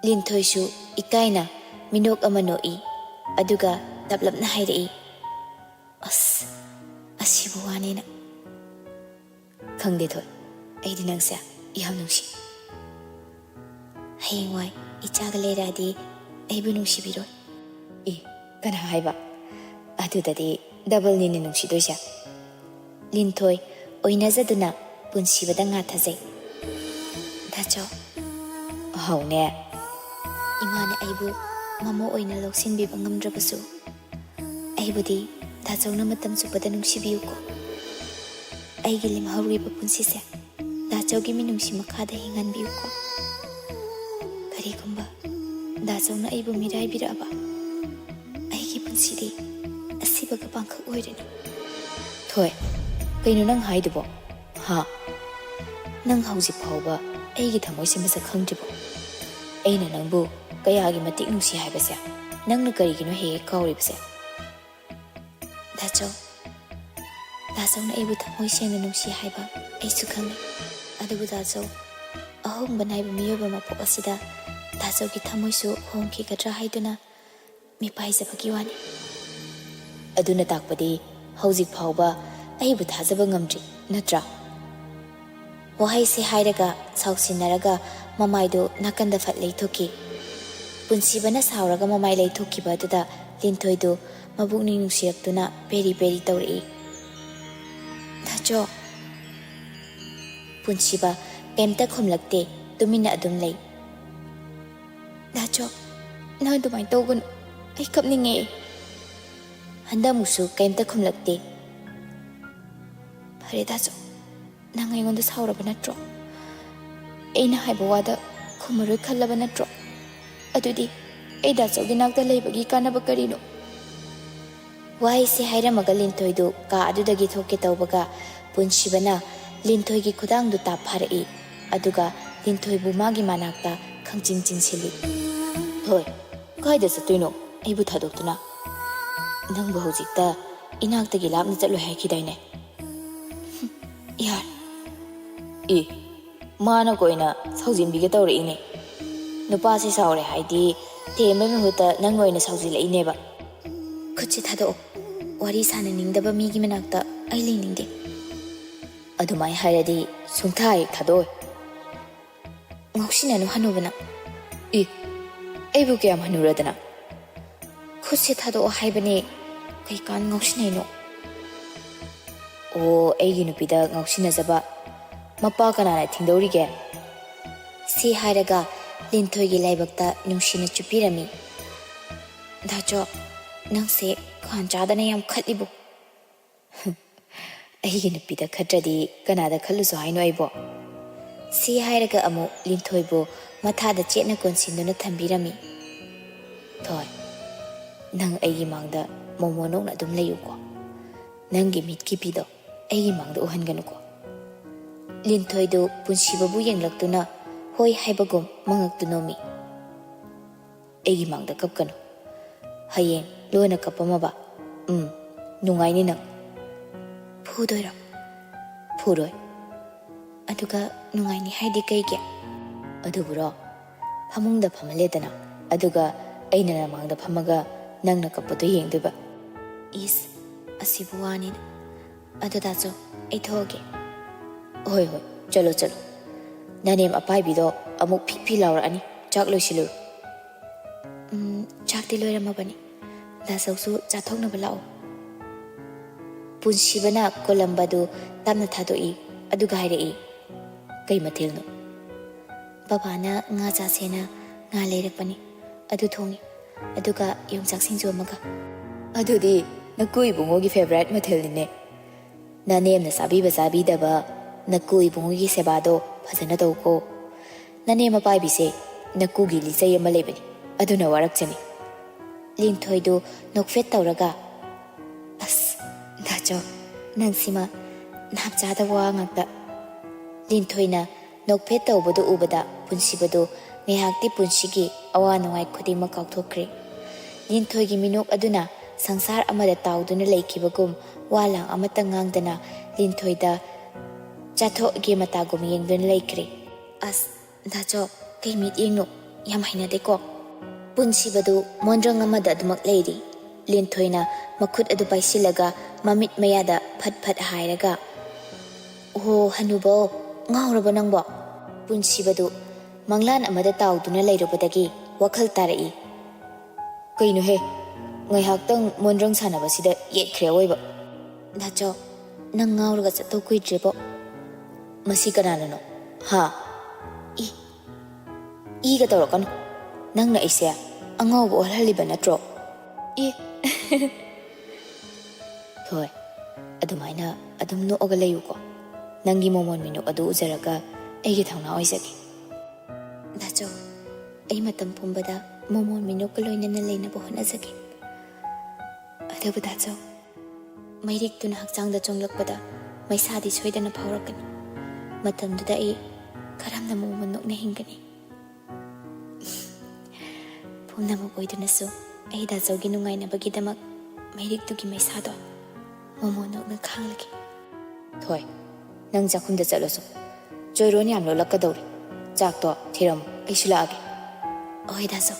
ꯂꯤꯟꯊꯣꯏꯁꯨ ꯏꯀꯥꯏꯅ ꯃꯤꯅꯣꯛ ꯑꯃ ꯅꯣꯛꯏ ꯑꯗꯨꯒ ꯇꯞꯂꯞꯅ ꯍꯥꯏꯔꯛꯏ ꯑꯁ ꯑꯁꯤꯕꯨ ꯋꯥꯅꯦꯅ ꯈꯪꯗꯦ ꯊꯣꯏ ꯑꯩꯗꯤ ꯅꯪꯁꯦ ꯌꯥꯝ ꯅꯨꯡꯁꯤ ꯍꯌꯦꯡꯋꯥꯏ ꯏꯆꯥꯒ ꯂꯩꯔꯛꯑꯗꯤ ꯑꯩꯕꯨ ꯅꯨꯡꯁꯤꯕꯤꯔꯣꯏ ꯀꯅꯥ ꯍꯥꯏꯕ ꯑꯗꯨꯗꯗꯤ ꯗꯕꯜꯅꯤꯅꯦ ꯅꯨꯡꯁꯤꯗꯣꯏꯁꯦ ꯂꯤꯟꯊꯣꯏ ꯑꯣꯏꯅꯖꯗꯨꯅ ꯄꯨꯟꯁꯤꯕꯗ ꯉꯥꯊꯖꯩ ꯗꯥꯆꯧ ꯍꯧꯅꯦ ꯏꯃꯥꯅ ꯑꯩꯕꯨ ꯃꯃꯧ ꯑꯣꯏꯅ ꯂꯧꯁꯤꯟꯕꯤꯕ ꯉꯝꯗ꯭ꯔꯕꯁꯨ ꯑꯩꯕꯨꯗꯤ ꯗꯥꯆꯧꯅ ꯃꯇꯝ ꯆꯨꯞꯄꯗ ꯅꯨꯡꯁꯤꯕꯤꯌꯨꯀꯣ ꯑꯩꯒꯤ ꯂꯦꯝꯍꯧꯔꯤꯕ ꯄꯨꯟꯁꯤꯁꯦ ꯗꯥꯆꯧꯒꯤ ꯃꯤꯅꯨꯡꯁꯤ ꯃꯈꯥꯗ ꯍꯤꯡꯍꯟꯕꯤꯌꯨꯀꯣ ꯀꯔꯤꯒꯨꯝꯕ ꯗꯥꯆꯧꯅ ꯑꯩꯕꯨ ꯃꯤꯔꯥꯏꯕꯤꯔꯛꯑꯕ ꯑꯩꯒꯤ ꯄꯨꯟꯁꯤꯗꯤ ꯑꯁꯤꯕꯒ ꯄꯥꯡꯈꯛ ꯑꯣꯏꯔꯅꯤ ꯊꯣꯏ ꯀꯩꯅꯣ ꯅꯪ ꯍꯥꯏꯗꯨꯕꯣ ꯍꯥ ꯅꯪ ꯍꯧꯖꯤꯛ ꯐꯥꯎꯕ ꯑꯩꯒꯤ ꯊꯃꯣꯏꯁꯦ ꯃꯁꯛ ꯈꯪꯗ꯭ꯔꯤꯕꯣ ꯑꯩꯅ ꯅꯪꯕꯨ ꯀꯌꯥꯒꯤ ꯃꯇꯤꯛ ꯅꯨꯡꯁꯤ ꯍꯥꯏꯕꯁꯦ ꯅꯪꯅ ꯀꯔꯤꯒꯤꯅꯣ ꯍꯦꯛ ꯍꯦꯛ ꯀꯥꯎꯔꯤꯕꯁꯦ ꯗꯥꯆꯧꯅ ꯑꯩꯕꯨ ꯊꯃꯣꯏ ꯁꯦꯡꯅ ꯅꯨꯡꯁꯤ ꯍꯥꯏꯕ ꯑꯩꯁꯨ ꯈꯪꯉꯤ ꯑꯗꯨꯕꯨ ꯗꯥꯆꯧ ꯑꯍꯣꯡꯕ ꯅꯥꯏꯕ ꯃꯤꯑꯣꯏꯕ ꯃꯄꯣꯛ ꯑꯁꯤꯗ ꯗꯥꯆꯧꯒꯤ ꯊꯃꯣꯏꯁꯨ ꯍꯣꯡꯈꯤꯒꯗ꯭ꯔꯥ ꯍꯥꯏꯗꯨꯅ ꯃꯤꯄꯥꯏꯖꯕꯒꯤ ꯋꯥꯅꯤ ꯑꯗꯨꯅ ꯇꯥꯛꯄꯗꯤ ꯍꯧꯖꯤꯛ ꯐꯥꯎꯕ ꯑꯩꯕꯨ ꯊꯥꯖꯕ ꯉꯝꯗ꯭ꯔꯤ ꯅꯠꯇ꯭ꯔꯥ ꯋꯥꯍꯩꯁꯦ ꯍꯥꯏꯔꯒ ꯁꯥꯎꯁꯤꯟꯅꯔꯒ ꯃꯃꯥꯏꯗꯨ ꯅꯥꯀꯟꯗ ꯐꯠ ꯂꯩꯊꯣꯛꯈꯤ ꯄꯨꯟꯁꯤꯕꯅ ꯁꯥꯎꯔꯒ ꯃꯃꯥꯏ ꯂꯩꯊꯣꯛꯈꯤꯕ ꯑꯗꯨꯗ ꯂꯤꯟꯊꯣꯏꯗꯨ ꯃꯕꯨꯛꯅꯤꯡ ꯅꯨꯡꯁꯤꯔꯛꯇꯨꯅ ꯄꯦꯔꯤ ꯄꯦꯔꯤ ꯇꯧꯔꯛꯏ ꯗꯥꯆꯧ ꯄꯨꯟꯁꯤꯕ ꯀꯩꯝꯇ ꯈꯨꯝꯂꯛꯇꯦ ꯇꯨꯃꯤꯟꯅ ꯑꯗꯨꯝ ꯂꯩ ꯗꯥꯆꯧ ꯅꯪ ꯑꯗꯨꯃꯥꯏꯅ ꯇꯧꯒꯅꯨ ꯑꯩ ꯀꯞꯅꯤꯡꯉꯦ ꯍꯟꯗꯛꯃꯨꯛꯁꯨ ꯀꯩꯝꯇ ꯈꯨꯝꯂꯛꯇꯦ ꯐꯔꯦ ꯗꯥꯆꯧ ꯅꯪ ꯑꯩꯉꯣꯟꯗ ꯁꯥꯎꯔꯕ ꯅꯠꯇ꯭ꯔꯣ ꯑꯩꯅ ꯍꯥꯏꯕ ꯋꯥꯗ ꯈꯨꯝꯃꯔꯣꯏ ꯈꯜꯂꯕ ꯅꯠꯇ꯭ꯔꯣ ꯑꯗꯨꯗꯤ ꯑꯩ ꯗꯥꯆꯧꯒꯤ ꯅꯥꯛꯇ ꯂꯩꯕꯒꯤ ꯀꯥꯟꯅꯕ ꯀꯔꯤꯅꯣ ꯋꯥꯍꯩꯁꯦ ꯍꯥꯏꯔꯝꯃꯒ ꯂꯤꯟꯊꯣꯏꯗꯨ ꯀꯥ ꯑꯗꯨꯗꯒꯤ ꯊꯣꯛꯀꯦ ꯇꯧꯕꯒ ꯄꯨꯟꯁꯤꯕꯅ ꯂꯤꯟꯊꯣꯏꯒꯤ ꯈꯨꯗꯥꯡꯗꯨ ꯇꯥꯞ ꯐꯥꯔꯛꯏ ꯑꯗꯨꯒ ꯂꯤꯟꯊꯣꯏꯕꯨ ꯃꯥꯒꯤ ꯃꯅꯥꯛꯇ ꯈꯪꯆꯤꯡ ꯆꯤꯡꯁꯤꯜꯂꯤ ꯍꯣꯏ ꯀꯥꯏꯗ ꯆꯠꯇꯣꯏꯅꯣ ꯑꯩꯕꯨ ꯊꯥꯗꯣꯛꯇꯨꯅ ꯅꯪꯕꯨ ꯍꯧꯖꯤꯛꯇ ꯏꯅꯥꯛꯇꯒꯤ ꯂꯥꯞꯅ ꯆꯠꯂꯣꯏ ꯍꯥꯏꯈꯤꯗꯥꯏꯅꯦ ꯌꯥꯔꯦ ꯃꯥꯅ ꯀꯣꯏꯅ ꯁꯥꯎꯖꯤꯟꯕꯤꯒꯦ ꯇꯧꯔꯛꯏꯅꯦ ꯅꯨꯄꯥꯁꯤ ꯁꯥꯎꯔꯦ ꯍꯥꯏꯗꯤ ꯊꯦꯝꯕꯩ ꯃꯍꯨꯠꯇ ꯅꯪ ꯑꯣꯏꯅ ꯁꯥꯎꯖꯤꯜꯂꯛꯏꯅꯦꯕ ꯈꯨꯠꯁꯦ ꯊꯥꯗꯣꯛꯑꯣ ꯋꯥꯔꯤ ꯁꯥꯟꯅꯅꯤꯡꯗꯕ ꯃꯤꯒꯤ ꯃꯅꯥꯛꯇ ꯑꯩ ꯂꯩꯅꯤꯡꯗꯦ ꯑꯗꯨꯃꯥꯏꯅ ꯍꯥꯏꯔꯗꯤ ꯁꯨꯡꯊꯥ ꯍꯦꯛ ꯊꯥꯗꯣꯛꯑꯣꯏ ꯉꯥꯎꯁꯤꯟꯅꯅꯨ ꯍꯅꯨꯕꯅ ꯑꯩꯕꯨ ꯀꯌꯥꯝ ꯍꯟꯅꯨꯔꯗꯅ ꯈꯨꯠꯁꯦ ꯊꯥꯗꯣꯛꯑꯣ ꯍꯥꯏꯕꯅꯦ ꯀꯩꯀꯥꯟ ꯉꯥꯎꯁꯤꯟꯅꯩꯅꯣ ꯑꯣ ꯑꯩꯒꯤ ꯅꯨꯄꯤꯗ ꯉꯥꯎꯁꯤꯟꯅꯖꯕ ꯃꯄꯥ ꯀꯅꯥꯅ ꯊꯤꯡꯗꯧꯔꯤꯒꯦ ꯁꯤ ꯍꯥꯏꯔꯒ ꯂꯤꯟꯊꯣꯏꯒꯤ ꯂꯥꯏꯕꯛꯇ ꯅꯨꯡꯁꯤꯅ ꯆꯨꯞꯄꯤꯔꯝꯃꯤ ꯗꯥꯆꯧ ꯅꯪꯁꯦ ꯈꯥꯟ ꯆꯥꯗꯅ ꯌꯥꯝ ꯈꯠꯂꯤꯕꯣ ꯑꯩꯒꯤ ꯅꯨꯄꯤꯗ ꯈꯠꯇ꯭ꯔꯗꯤ ꯀꯅꯥꯗ ꯈꯜꯂꯨꯁꯨ ꯍꯥꯏꯅꯣ ꯑꯩꯕꯣ ꯁꯤ ꯍꯥꯏꯔꯒ ꯑꯃꯨꯛ ꯂꯤꯟꯊꯣꯏꯕꯨ ꯃꯊꯥꯗ ꯆꯦꯠꯅ ꯀꯣꯟꯁꯤꯟꯗꯨꯅ ꯊꯝꯕꯤꯔꯝꯃꯤ ꯊꯣꯏ ꯅꯪ ꯑꯩꯒꯤ ꯃꯥꯡꯗ ꯃꯣꯃꯣꯅꯧꯅ ꯑꯗꯨꯝ ꯂꯩꯌꯨꯀꯣ ꯅꯪꯒꯤ ꯃꯤꯠꯀꯤ ꯄꯤꯗꯣ ꯑꯩꯒꯤ ꯃꯥꯡꯗ ꯎꯍꯟꯒꯅꯨꯀꯣ ꯂꯤꯟꯊꯣꯏꯗꯨ ꯄꯨꯟꯁꯤꯕꯕꯨ ꯌꯦꯡꯂꯛꯇꯨꯅ ꯍꯣꯏ ꯍꯥꯏꯕꯒꯨꯝ ꯃꯉꯛꯇꯨ ꯅꯣꯝꯃꯤ ꯑꯩꯒꯤ ꯃꯥꯡꯗ ꯀꯞꯀꯅꯨ ꯍꯌꯦꯡ ꯂꯣꯏꯅ ꯀꯞꯄꯝꯃꯕ ꯅꯨꯡꯉꯥꯏꯅꯤ ꯅꯪ ꯐꯨꯗꯣꯏꯔꯣ ꯐꯨꯔꯣꯏ ꯑꯗꯨꯒ ꯅꯨꯡꯉꯥꯏꯅꯤ ꯍꯥꯏꯗꯤ ꯀꯩꯒꯤ ꯑꯗꯨꯕꯨꯔꯣ ꯐꯃꯨꯡꯗ ꯐꯝꯍꯜꯂꯦꯗꯅ ꯑꯗꯨꯒ ꯑꯩꯅ ꯅꯃꯥꯡꯗ ꯐꯝꯃꯒ ꯅꯪꯅ ꯀꯞꯄꯗꯣ ꯌꯦꯡꯗꯣꯏꯕ ꯏꯁ ꯑꯁꯤꯕꯨ ꯋꯥꯅꯤꯅ ꯑꯗꯨ ꯗꯥꯆꯧ ꯑꯩ ꯊꯣꯛꯑꯒꯦ ꯍꯣꯏ ꯆꯠꯂꯣ ꯅꯅꯦꯝ ꯑꯄꯥꯏꯕꯤꯗꯣ ꯑꯃꯨꯛ ꯐꯤ ꯂꯥꯎꯔꯛꯑꯅꯤ ꯆꯥꯛ ꯂꯣꯏꯁꯤꯜꯂꯨ ꯆꯥꯛꯇꯤ ꯂꯣꯏꯔꯝꯃꯕꯅꯤ ꯗꯥꯆꯧꯁꯨ ꯆꯥꯊꯣꯛꯅꯕ ꯂꯥꯛꯑꯣ ꯄꯨꯟꯁꯤꯕꯅ ꯀꯣꯂꯝꯕꯗꯨ ꯇꯞꯅ ꯊꯥꯗꯣꯛꯏ ꯑꯗꯨꯒ ꯍꯥꯏꯔꯛꯏ ꯀꯩ ꯃꯊꯦꯜꯅꯣ ꯕꯕꯥꯅ ꯉꯥ ꯆꯥꯁꯦꯅ ꯉꯥ ꯂꯩꯔꯛꯄꯅꯤ ꯑꯗꯨ ꯊꯣꯡꯉꯤ ꯑꯗꯨꯒ ꯌꯣꯡꯆꯥꯛ ꯁꯤꯡꯖꯨ ꯑꯃꯒ ꯑꯗꯨꯗꯤ ꯅꯀꯨ ꯏꯕꯨꯡꯉꯣꯒꯤ ꯐꯦꯚꯣꯔꯥꯏꯠ ꯃꯊꯦꯜꯅꯤꯅꯦ ꯅꯅꯦꯝꯅ ꯆꯥꯕꯤꯕ ꯆꯥꯕꯤꯗꯕ ꯅꯀꯨ ꯏꯕꯨꯡꯉꯣꯒꯤ ꯁꯦꯕꯥꯗꯣ ꯐꯖꯅ ꯇꯧꯀꯣ ꯅꯅꯦꯝ ꯑꯄꯥꯏꯕꯤꯁꯦ ꯅꯀꯨꯒꯤ ꯂꯤꯆꯩ ꯑꯃ ꯂꯩꯕꯅꯤ ꯑꯗꯨꯅ ꯋꯥꯔꯛꯆꯅꯤ ꯂꯤꯟꯊꯣꯏꯗꯨ ꯅꯣꯛꯐꯦꯠ ꯇꯧꯔꯒ ꯑꯁ ꯗꯥꯆꯧ ꯅꯪꯁꯤꯃ ꯅꯥꯞ ꯆꯥꯗꯕ ꯋꯥ ꯉꯥꯛꯇ ꯂꯤꯟꯊꯣꯏꯅ ꯅꯣꯛꯐꯦꯠ ꯇꯧꯕꯗꯨ ꯎꯕꯗ ꯄꯨꯟꯁꯤꯕꯗꯨ ꯉꯥꯏꯍꯥꯛꯇꯤ ꯄꯨꯟꯁꯤꯒꯤ ꯑꯋꯥ ꯅꯨꯡꯉꯥꯏ ꯈꯨꯗꯤꯡꯃꯛ ꯀꯥꯎꯊꯣꯛꯈ꯭ꯔꯦ ꯂꯤꯟꯊꯣꯏꯒꯤ ꯃꯤꯅꯣꯛ ꯑꯗꯨꯅ ꯁꯪꯁꯥꯔ ꯑꯃꯗ ꯇꯥꯎꯗꯨꯅ ꯂꯩꯈꯤꯕꯒꯨꯝ ꯋꯥ ꯂꯥꯡ ꯑꯃꯠꯇ ꯉꯥꯡꯗꯅ ꯂꯤꯟꯊꯣꯏꯗ ꯆꯥꯊꯣꯛꯒꯤ ꯃꯇꯥꯒꯨꯝ ꯌꯦꯡꯗꯨꯅ ꯂꯩꯈ꯭ꯔꯦ ꯑꯁ ꯗꯥꯆꯧ ꯀꯩ ꯃꯤꯠꯌꯦꯡꯅꯣ ꯌꯥꯝ ꯍꯩꯅꯗꯦꯀꯣ ꯄꯨꯟꯁꯤꯕꯗꯨ ꯃꯣꯟꯗ꯭ꯔꯪ ꯑꯃꯗ ꯑꯗꯨꯃꯛ ꯂꯩꯔꯤ ꯂꯤꯟꯊꯣꯏꯅ ꯃꯈꯨꯠ ꯑꯗꯨ ꯄꯥꯏꯁꯤꯜꯂꯒ ꯃꯃꯤꯠ ꯃꯌꯥꯗ ꯐꯠ ꯐꯠ ꯍꯥꯏꯔꯒ ꯑꯣ ꯍꯅꯨꯕꯧ ꯉꯥꯎꯔꯕ ꯅꯪꯕꯣ ꯄꯨꯟꯁꯤꯕꯗꯨ ꯃꯪꯂꯥꯟ ꯑꯃꯗ ꯇꯥꯎꯗꯨꯅ ꯂꯩꯔꯨꯕꯗꯒꯤ ꯋꯥꯈꯜ ꯇꯥꯔꯛꯏ ꯀꯩꯅꯣꯍꯦ ꯉꯥꯏꯍꯥꯛꯇꯪ ꯃꯣꯟꯗ꯭ꯔꯪ ꯁꯥꯟꯅꯕꯁꯤꯗ ꯌꯦꯠꯈ꯭ꯔꯦ ꯑꯋꯣꯏꯕ ꯗꯥꯆꯧ ꯅꯪ ꯉꯥꯎꯔꯒ ꯆꯠꯇꯧ ꯀꯨꯏꯗ꯭ꯔꯦꯕꯣ ꯃꯁꯤ ꯀꯅꯥꯅꯅꯣ ꯍꯥ ꯏꯒ ꯇꯧꯔꯛꯀꯅꯨ ꯅꯪꯅ ꯑꯩꯁꯦ ꯑꯉꯥꯎꯕ ꯑꯣꯜꯍꯜꯂꯤꯕ ꯅꯠꯇ꯭ꯔꯣ ꯍꯣꯏ ꯑꯗꯨꯃꯥꯏꯅ ꯑꯗꯨꯝ ꯅꯣꯛꯑꯒ ꯂꯩꯌꯨꯀꯣ ꯅꯪꯒꯤ ꯃꯣꯃꯣꯟ ꯃꯤꯅꯨꯛ ꯑꯗꯨ ꯎꯖꯔꯒ ꯑꯩꯒꯤ ꯊꯧꯅꯥ ꯑꯣꯏꯖꯒꯦ ꯗꯥꯆꯧ ꯑꯩ ꯃꯇꯝ ꯄꯨꯝꯕꯗ ꯃꯣꯃꯣꯟ ꯃꯤꯅꯨꯛꯀ ꯂꯣꯏꯅꯅ ꯂꯩꯅꯕ ꯍꯣꯠꯅꯖꯒꯦ ꯑꯗꯨꯕꯨ ꯗꯥꯆꯧ ꯃꯩꯔꯤꯛꯇꯨꯅ ꯍꯛꯆꯥꯡꯗ ꯆꯣꯡꯂꯛꯄꯗ ꯃꯩꯁꯥꯗꯤ ꯁꯣꯏꯗꯅ ꯐꯥꯎꯔꯛꯀꯅꯤ ꯃꯇꯝꯗꯨꯗ ꯑꯩ ꯀꯔꯝꯅ ꯃꯣꯃꯣꯟ ꯅꯣꯛꯅ ꯍꯤꯡꯒꯅꯤ ꯄꯨꯝꯅꯃꯛ ꯑꯣꯏꯗꯨꯅꯁꯨ ꯑꯩ ꯗꯥꯆꯧꯒꯤ ꯅꯨꯡꯉꯥꯏꯅꯕꯒꯤꯗꯃꯛ ꯃꯩꯔꯤꯛꯇꯨꯒꯤ ꯃꯩꯁꯥꯗꯣ ꯃꯣꯃꯣꯟ ꯅꯣꯛꯅ ꯈꯥꯡꯂꯒꯦ ꯊꯣꯏ ꯅꯪ ꯆꯥꯛꯈꯨꯝꯗ ꯆꯠꯂꯁꯨ ꯆꯣꯏꯔꯣꯟ ꯌꯥꯝ ꯂꯣꯜꯂꯛꯀꯗꯧꯔꯤ ꯆꯥꯛꯇꯣ ꯊꯤꯔꯝꯃꯨ ꯑꯩꯁꯨ ꯂꯥꯛꯑꯒꯦ ꯑꯍꯣꯏ ꯗꯥꯆꯧ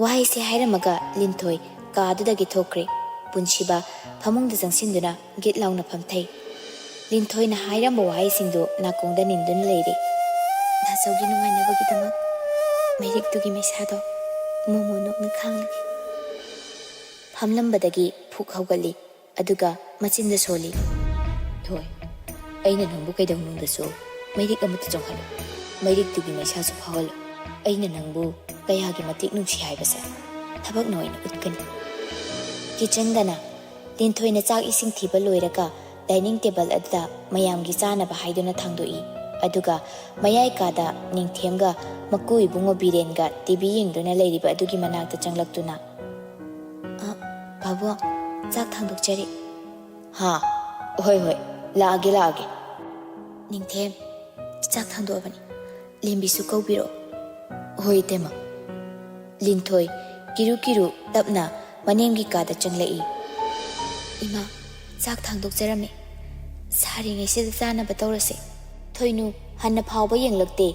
ꯋꯥꯍꯩꯁꯦ ꯍꯥꯏꯔꯝꯃꯒ ꯂꯤꯟꯊꯣꯏ ꯀꯥꯗꯨꯗꯒꯤ ꯊꯣꯛꯈ꯭ꯔꯦ ꯄꯨꯟꯁꯤꯕ ꯐꯃꯨꯡꯗ ꯆꯪꯁꯤꯟꯗꯨꯅ ꯒꯤꯠ ꯂꯥꯎꯅ ꯐꯝꯊꯩ ꯂꯤꯟꯊꯣꯏꯅ ꯍꯥꯏꯔꯝꯕ ꯋꯥꯍꯩꯁꯤꯡꯗꯨ ꯅꯥꯀꯣꯡꯗ ꯅꯤꯟꯗꯨꯅ ꯂꯩꯔꯦ ꯗꯥꯆꯧꯒꯤ ꯅꯨꯡꯉꯥꯏꯅꯕꯒꯤꯗꯃꯛ ꯃꯩꯔꯤꯛꯇꯨꯒꯤ ꯃꯩꯁꯥꯗꯣ ꯃꯣꯃꯣꯟ ꯅꯣꯛꯅ ꯈꯥꯡꯂꯒꯦ ꯐꯝꯂꯝꯕꯗꯒꯤ ꯐꯨꯛ ꯍꯧꯒꯠꯂꯤ ꯑꯗꯨꯒ ꯃꯆꯤꯟꯗ ꯁꯣꯜꯂꯤ ꯊꯣꯏ ꯑꯩꯅ ꯅꯪꯕꯨ ꯀꯩꯗꯧꯅꯨꯡꯗꯁꯨ ꯃꯩꯔꯤꯛ ꯑꯃꯠꯇ ꯆꯣꯡꯍꯜꯂꯨ ꯃꯩꯔꯤꯛꯇꯨꯒꯤ ꯃꯩꯁꯥꯁꯨ ꯐꯥꯎꯍꯜꯂꯨ ꯑꯩꯅ ꯅꯪꯕꯨ ꯀꯌꯥꯒꯤ ꯃꯇꯤꯛ ꯅꯨꯡꯁꯤ ꯍꯥꯏꯕꯁꯦ ꯊꯕꯛꯅ ꯑꯣꯏꯅ ꯎꯠꯀꯅꯤ ꯀꯤꯆꯟꯗꯅ ꯂꯤꯟꯊꯣꯏꯅ ꯆꯥꯛ ꯏꯁꯤꯡ ꯊꯤꯕ ꯂꯣꯏꯔꯒ ꯗꯥꯏꯅꯤꯡ ꯇꯦꯕꯜ ꯑꯗꯨꯗ ꯃꯌꯥꯝꯒꯤ ꯆꯥꯅꯕ ꯍꯥꯏꯗꯨꯅ ꯊꯥꯡꯗꯣꯛꯏ ꯑꯗꯨꯒ ꯃꯌꯥꯏ ꯀꯥꯗ ꯅꯤꯡꯊꯦꯝꯒ ꯃꯀꯨ ꯏꯕꯨꯡꯉꯣ ꯕꯤꯔꯦꯟꯒ ꯇꯤꯚꯤ ꯌꯦꯡꯗꯨꯅ ꯂꯩꯔꯤꯕ ꯑꯗꯨꯒꯤ ꯃꯅꯥꯛꯇ ꯆꯪꯂꯛꯇꯨꯅ ꯄꯥꯕꯨꯡ ꯆꯥꯛ ꯊꯥꯡꯗꯣꯛꯆꯔꯤ ꯍꯥ ꯍꯣꯏ ꯍꯣꯏ ꯂꯥꯛꯑꯒꯦ ꯅꯤꯡꯊꯦꯝ ꯆꯥꯛ ꯊꯥꯡꯗꯣꯛꯑꯕꯅꯤ ꯂꯦꯝꯕꯤꯁꯨ ꯀꯧꯕꯤꯔꯛꯑꯣ ꯍꯣꯏ ꯏꯇꯩꯃ ꯂꯤꯟꯊꯣꯏ ꯀꯤꯔꯨ ꯇꯞꯅ ꯃꯅꯦꯝꯒꯤ ꯀꯥꯗ ꯆꯪꯂꯛꯏ ꯏꯃꯥ ꯆꯥꯛ ꯊꯥꯡꯗꯣꯛꯆꯔꯝꯃꯦ ꯁꯥꯔꯤꯉꯩꯁꯤꯗ ꯆꯥꯅꯕ ꯇꯧꯔꯁꯦ ꯊꯣꯏꯅꯨ ꯍꯟꯅ ꯐꯥꯎꯕ ꯌꯦꯡꯂꯛꯇꯦ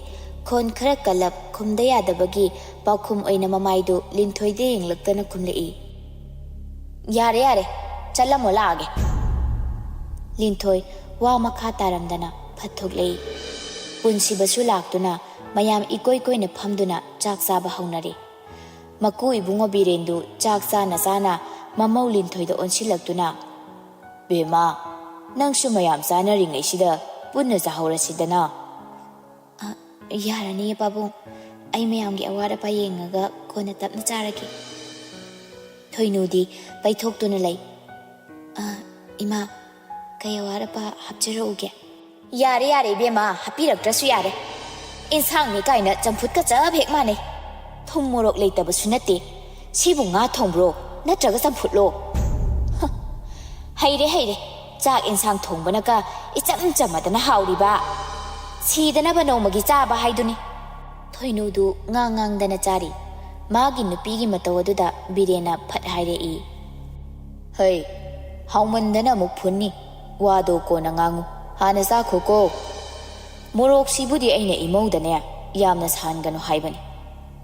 ꯈꯣꯟ ꯈꯔ ꯀꯜꯂꯞ ꯈꯨꯝꯗ ꯌꯥꯗꯕꯒꯤ ꯄꯥꯎꯈꯨꯝ ꯑꯣꯏꯅ ꯃꯃꯥꯏꯗꯨ ꯂꯤꯟꯊꯣꯏꯗ ꯌꯦꯡꯂꯛꯇꯅ ꯈꯨꯝꯂꯛꯏ ꯌꯥꯔꯦ ꯆꯠꯂꯝꯃꯣ ꯂꯥꯛꯑꯒꯦ ꯂꯤꯟꯊꯣꯏ ꯋꯥ ꯃꯈꯥ ꯇꯥꯔꯝꯗꯅ ꯐꯠ ꯊꯣꯛꯂꯛꯏ ꯄꯨꯟꯁꯤꯕꯁꯨ ꯂꯥꯛꯇꯨꯅ ꯃꯌꯥꯝ ꯏꯀꯣꯏ ꯀꯣꯏꯅ ꯐꯝꯗꯨꯅ ꯆꯥꯛ ꯆꯥꯕ ꯍꯧꯅꯔꯦ ꯃꯀꯨ ꯏꯕꯨꯡꯉꯣ ꯕꯤꯔꯦꯟꯗꯨ ꯆꯥꯛ ꯆꯥꯅ ꯃꯃꯧ ꯂꯤꯟꯊꯣꯏꯗ ꯑꯣꯟꯁꯤꯜꯂꯛꯇꯨꯅ ꯕꯦꯝꯃ ꯅꯪꯁꯨ ꯃꯌꯥꯝ ꯆꯥꯅꯔꯤꯉꯩꯁꯤꯗ ꯄꯨꯟꯅ ꯆꯥꯍꯧꯔꯁꯤꯗꯅ ꯌꯥꯔꯅꯤꯌꯦ ꯄꯥꯕꯨꯡ ꯑꯩ ꯃꯌꯥꯝꯒꯤ ꯑꯋꯥꯠ ꯑꯄꯥ ꯌꯦꯡꯉꯒ ꯀꯣꯟꯅ ꯇꯞꯅ ꯆꯥꯔꯒꯦ ꯊꯣꯏꯅꯨꯗꯤ ꯄꯩꯊꯣꯛꯇꯨꯅ ꯂꯩ ꯏꯃꯥ ꯀꯩ ꯑꯋꯥꯠ ꯑꯄꯥ ꯍꯥꯞꯆꯔꯛꯎꯒꯦ ꯌꯥꯔꯦ ꯏꯕꯦꯝꯃ ꯍꯥꯞꯄꯤꯔꯛꯇ꯭ꯔꯁꯨ ꯌꯥꯔꯦ ꯏꯟꯁꯥꯡꯅꯤ ꯀꯥꯏꯅ ꯆꯝꯐꯨꯠꯀ ꯆꯞ ꯍꯦꯛ ꯃꯥꯟꯅꯩ ꯊꯨꯝ ꯃꯣꯔꯣꯛ ꯂꯩꯇꯕꯁꯨ ꯅꯠꯇꯦ ꯁꯤꯕꯨ ꯉꯥ ꯊꯣꯡꯕ꯭ꯔꯣ ꯅꯠꯇ꯭ꯔꯒ ꯆꯝꯐꯨꯠꯂꯣ ꯍꯩꯔꯦ ꯆꯥꯛ ꯏꯟꯁꯥꯡ ꯊꯣꯡꯕꯅꯒ ꯏꯆꯝ ꯆꯝꯃꯗꯅ ꯍꯥꯎꯔꯤꯕ ꯁꯤꯗꯅꯕ ꯅꯣꯡꯃꯒꯤ ꯆꯥꯕ ꯍꯥꯏꯗꯨꯅꯤ ꯊꯣꯏꯅꯨꯗꯨ ꯉꯥꯡꯗꯅ ꯆꯥꯔꯤ ꯃꯥꯒꯤ ꯅꯨꯄꯤꯒꯤ ꯃꯇꯧ ꯑꯗꯨꯗ ꯕꯤꯔꯦꯟꯅ ꯐꯠ ꯍꯥꯏꯔꯛꯏ ꯍꯩ ꯍꯥꯎꯃꯟꯗꯅ ꯑꯃꯨꯛ ꯐꯨꯟꯅꯤ ꯋꯥꯗꯣ ꯀꯣꯟꯅ ꯉꯥꯡꯉꯨ ꯍꯥꯟꯅ ꯆꯥꯈꯣꯀꯣ ꯃꯣꯔꯣꯛꯁꯤꯕꯨꯗꯤ ꯑꯩꯅ ꯏꯃꯧꯗꯅꯦ ꯌꯥꯝꯅ ꯁꯥꯍꯟꯒꯅꯨ ꯍꯥꯏꯕꯅꯤ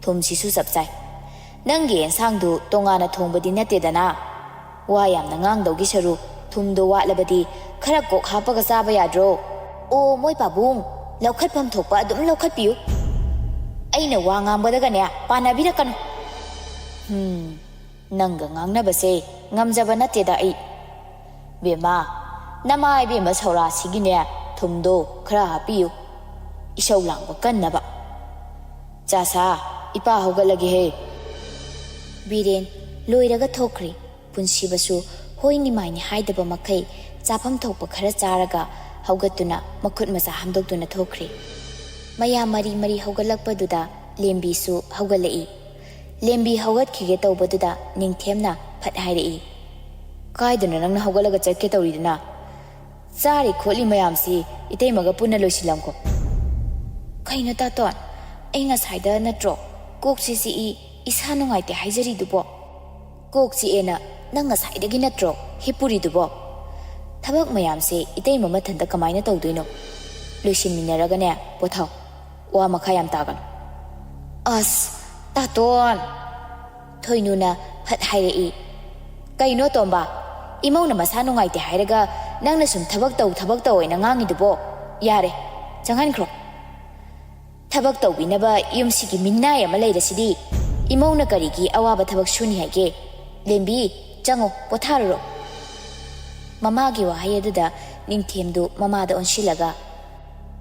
ꯊꯨꯝꯁꯤꯁꯨ ꯆꯞ ꯆꯥꯏ ꯅꯪꯒꯤ ꯑꯦꯟꯁꯥꯡꯗꯨ ꯇꯣꯉꯥꯟꯅ ꯊꯣꯡꯕꯗꯤ ꯅꯠꯇꯦꯗꯅ ꯋꯥ ꯌꯥꯝꯅ ꯉꯥꯡꯗꯧꯒꯤ ꯁꯔꯨꯛ ꯊꯨꯝꯗꯣ ꯋꯥꯠꯂꯕꯗꯤ ꯈꯔ ꯀꯣꯛ ꯍꯥꯞꯄꯒ ꯆꯥꯕ ꯌꯥꯗ꯭ꯔో ꯑꯣ ꯃꯣꯏ ꯄꯥꯕꯨꯡ ꯂꯧꯈꯠꯐꯝ ꯊꯣꯛꯄ ꯑꯗꯨꯝ ꯂꯧꯈꯠꯄꯤꯌꯨ ꯑꯩꯅ ꯋꯥ ꯉꯥꯡꯕꯗꯒꯅꯦ ꯄꯥꯅꯕꯤꯔꯛꯀꯅꯨ ꯅꯪꯒ ꯉꯥꯡꯅꯕꯁꯦ ꯉꯝꯖꯕ ꯅꯠꯇꯦꯗ ꯑꯩ ꯕꯦꯝꯃ ꯅꯃꯥ ꯏꯕꯦꯝꯃ ꯁꯧꯔꯥꯁꯤꯒꯤꯅꯦ ꯊꯨꯝꯗꯣ ꯈꯔ ꯍꯥꯞꯄꯤꯌꯨ ꯏꯁꯧ ꯂꯥꯡꯕ ꯀꯟꯅꯕ ꯆꯥꯁꯥ ꯏꯄꯥ ꯍꯧꯒꯠꯂꯒꯦꯍꯦ ꯕꯤꯔꯦꯟ ꯂꯣꯏꯔꯒ ꯊꯣꯛꯈ꯭ꯔꯦ ꯄꯨꯟꯁꯤꯕꯁꯨ ꯍꯣꯏ ꯅꯤꯃꯥꯏꯅꯤ ꯍꯥꯏꯗꯕ ꯃꯈꯩ ꯆꯥꯐꯝ ꯊꯣꯛꯄ ꯈꯔ ꯆꯥꯔꯒ ꯍꯧꯒꯠꯇꯨꯅ ꯃꯈꯨꯠ ꯃꯁꯥ ꯍꯥꯝꯗꯣꯛꯇꯨꯅ ꯊꯣꯛꯈ꯭ꯔꯦ ꯃꯌꯥꯝ ꯃꯔꯤ ꯍꯧꯒꯠꯂꯛꯄꯗꯨꯗ ꯂꯦꯝꯕꯤꯁꯨ ꯍꯧꯒꯠꯂꯛꯏ ꯂꯦꯝꯕꯤ ꯍꯧꯒꯠꯈꯤꯒꯦ ꯇꯧꯕꯗꯨꯗ ꯅꯤꯡꯊꯦꯝꯅ ꯐꯠ ꯍꯥꯏꯔꯛꯏ ꯀꯥꯏꯗꯅ ꯅꯪꯅ ꯍꯧꯒꯠꯂꯒ ꯆꯠꯀꯦ ꯇꯧꯔꯤꯗꯨꯅ ꯆꯥꯔꯤ ꯈꯣꯠꯂꯤ ꯃꯌꯥꯝꯁꯤ ꯏꯇꯩꯃꯒ ꯄꯨꯟꯅ ꯂꯣꯏꯁꯤꯜꯂꯝꯀꯣ ꯀꯩꯅꯣ ꯇꯥꯇꯣꯟ ꯑꯩ ꯉꯁꯥꯏꯗ ꯅꯠꯇ꯭ꯔꯣ ꯀꯣꯛꯁꯤ ꯆꯤꯛꯏ ꯏꯁꯥ ꯅꯨꯡꯉꯥꯏꯇꯦ ꯍꯥꯏꯖꯔꯤꯗꯨꯕꯣ ꯀꯣꯛ ꯆꯤꯛꯑꯦꯅ ꯅꯪ ꯉꯁꯥꯏꯗꯒꯤ ꯅꯠꯇ꯭ꯔꯣ ꯍꯤꯞꯄꯨꯔꯤꯗꯨꯕꯣ ꯊꯕꯛ ꯃꯌꯥꯝꯁꯦ ꯏꯇꯩꯃ ꯃꯊꯟꯇ ꯀꯃꯥꯏꯅ ꯇꯧꯗꯣꯏꯅꯣ ꯂꯣꯏꯁꯤꯟꯃꯤꯟꯅꯔꯒꯅꯦ ꯄꯣꯊꯥꯎ ꯋꯥ ꯃꯈꯥ ꯌꯥꯝ ꯇꯥꯒꯅꯨ ꯑꯁ ꯇꯥꯇꯣꯟ ꯊꯣꯏꯅꯨꯅ ꯐꯠ ꯍꯥꯏꯔꯛꯏ ꯀꯩꯅꯣ ꯇꯣꯝꯕ ꯏꯃꯧꯅ ꯃꯁꯥ ꯅꯨꯡꯉꯥꯏꯇꯦ ꯍꯥꯏꯔꯒ ꯅꯪꯅ ꯁꯨꯝ ꯊꯕꯛ ꯇꯧ ꯑꯣꯏꯅ ꯉꯥꯡꯉꯤꯗꯨꯕꯣ ꯌꯥꯔꯦ ꯆꯪꯍꯟꯈ꯭ꯔꯣ ꯊꯕꯛ ꯇꯧꯕꯤꯅꯕ ꯌꯨꯝꯁꯤꯒꯤ ꯃꯤꯅꯥꯏ ꯑꯃ ꯂꯩꯔꯁꯤꯗꯤ ꯏꯃꯧꯅ ꯀꯔꯤꯒꯤ ꯑꯋꯥꯕ ꯊꯕꯛ ꯁꯨꯅꯤ ꯍꯥꯏꯒꯦ ꯂꯦꯝꯕꯤ ꯆꯪꯉꯣ ꯄꯣꯊꯥꯔꯨꯔꯣ ꯃꯃꯥꯒꯤ ꯋꯥꯍꯩ ꯑꯗꯨꯗ ꯅꯤꯡꯊꯦꯝꯗꯨ ꯃꯃꯥꯗ ꯑꯣꯟꯁꯤꯜꯂꯒ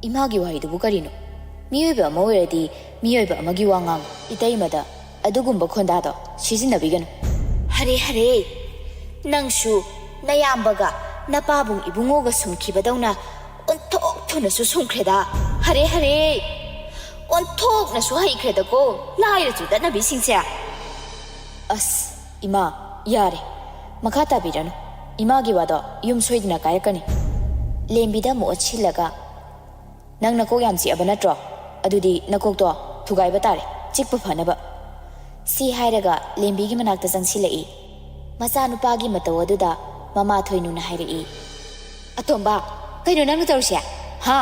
ꯏꯃꯥꯒꯤ ꯋꯥꯍꯩꯗꯨꯕꯨ ꯀꯔꯤꯅꯣ ꯃꯤꯑꯣꯏꯕ ꯑꯃ ꯑꯣꯏꯔꯗꯤ ꯃꯤꯑꯣꯏꯕ ꯑꯃꯒꯤ ꯋꯥ ꯉꯥꯡꯉꯨ ꯏꯇꯩꯃꯗ ꯑꯗꯨꯒꯨꯝꯕ ꯈꯣꯟꯗꯥꯗꯣ ꯁꯤꯖꯤꯟꯅꯕꯤꯒꯅꯨ ꯍꯔꯦ ꯅꯪꯁꯨ ꯅꯌꯥꯝꯕꯒ ꯅꯄꯥꯕꯨꯡ ꯏꯕꯨꯡꯉꯣꯒ ꯁꯨꯝꯈꯤꯕꯗꯧꯅ ꯊꯨꯅꯁꯨ ꯁꯨꯝꯈ꯭ꯔꯦꯗ ꯍꯔꯦ ꯍꯔꯦ ꯑꯣꯟꯊꯣꯛꯅꯁꯨ ꯍꯩꯈ꯭ꯔꯦꯗꯀꯣ ꯂꯥꯏꯔꯁꯨ ꯆꯠꯅꯕꯤꯁꯤꯡꯁꯦ ꯑꯁ ꯏꯃꯥ ꯌꯥꯔꯦ ꯃꯈꯥ ꯇꯥꯕꯤꯔꯅꯨ ꯏꯃꯥꯒꯤ ꯋꯥꯗꯣ ꯌꯨꯝ ꯁꯣꯏꯗꯅ ꯀꯥꯏꯔꯛꯀꯅꯤ ꯂꯦꯝꯕꯤꯗ ꯑꯃꯨꯛ ꯑꯣꯠꯁꯤꯜꯂꯒ ꯅꯪ ꯅꯀꯣꯛ ꯌꯥꯝ ꯆꯤꯛꯑꯕ ꯅꯠꯇ꯭ꯔꯣ ꯑꯗꯨꯗꯤ ꯅꯀꯣꯛꯇꯣ ꯊꯨꯒꯥꯏꯕ ꯇꯥꯔꯦ ꯆꯤꯛꯄ ꯐꯅꯕ ꯁꯤ ꯍꯥꯏꯔꯒ ꯂꯦꯝꯕꯤꯒꯤ ꯃꯅꯥꯛꯇ ꯆꯪꯁꯤꯜꯂꯛꯏ ꯃꯆꯥꯅꯨꯄꯥꯒꯤ ꯃꯇꯧ ꯑꯗꯨꯗ ꯃꯃꯥ ꯊꯣꯏꯅꯨꯅ ꯍꯥꯏꯔꯛꯏ ꯑꯇꯣꯝꯕ ꯀꯩꯅꯣ ꯅꯪꯅ ꯇꯧꯔꯤꯁꯦ ꯍꯥ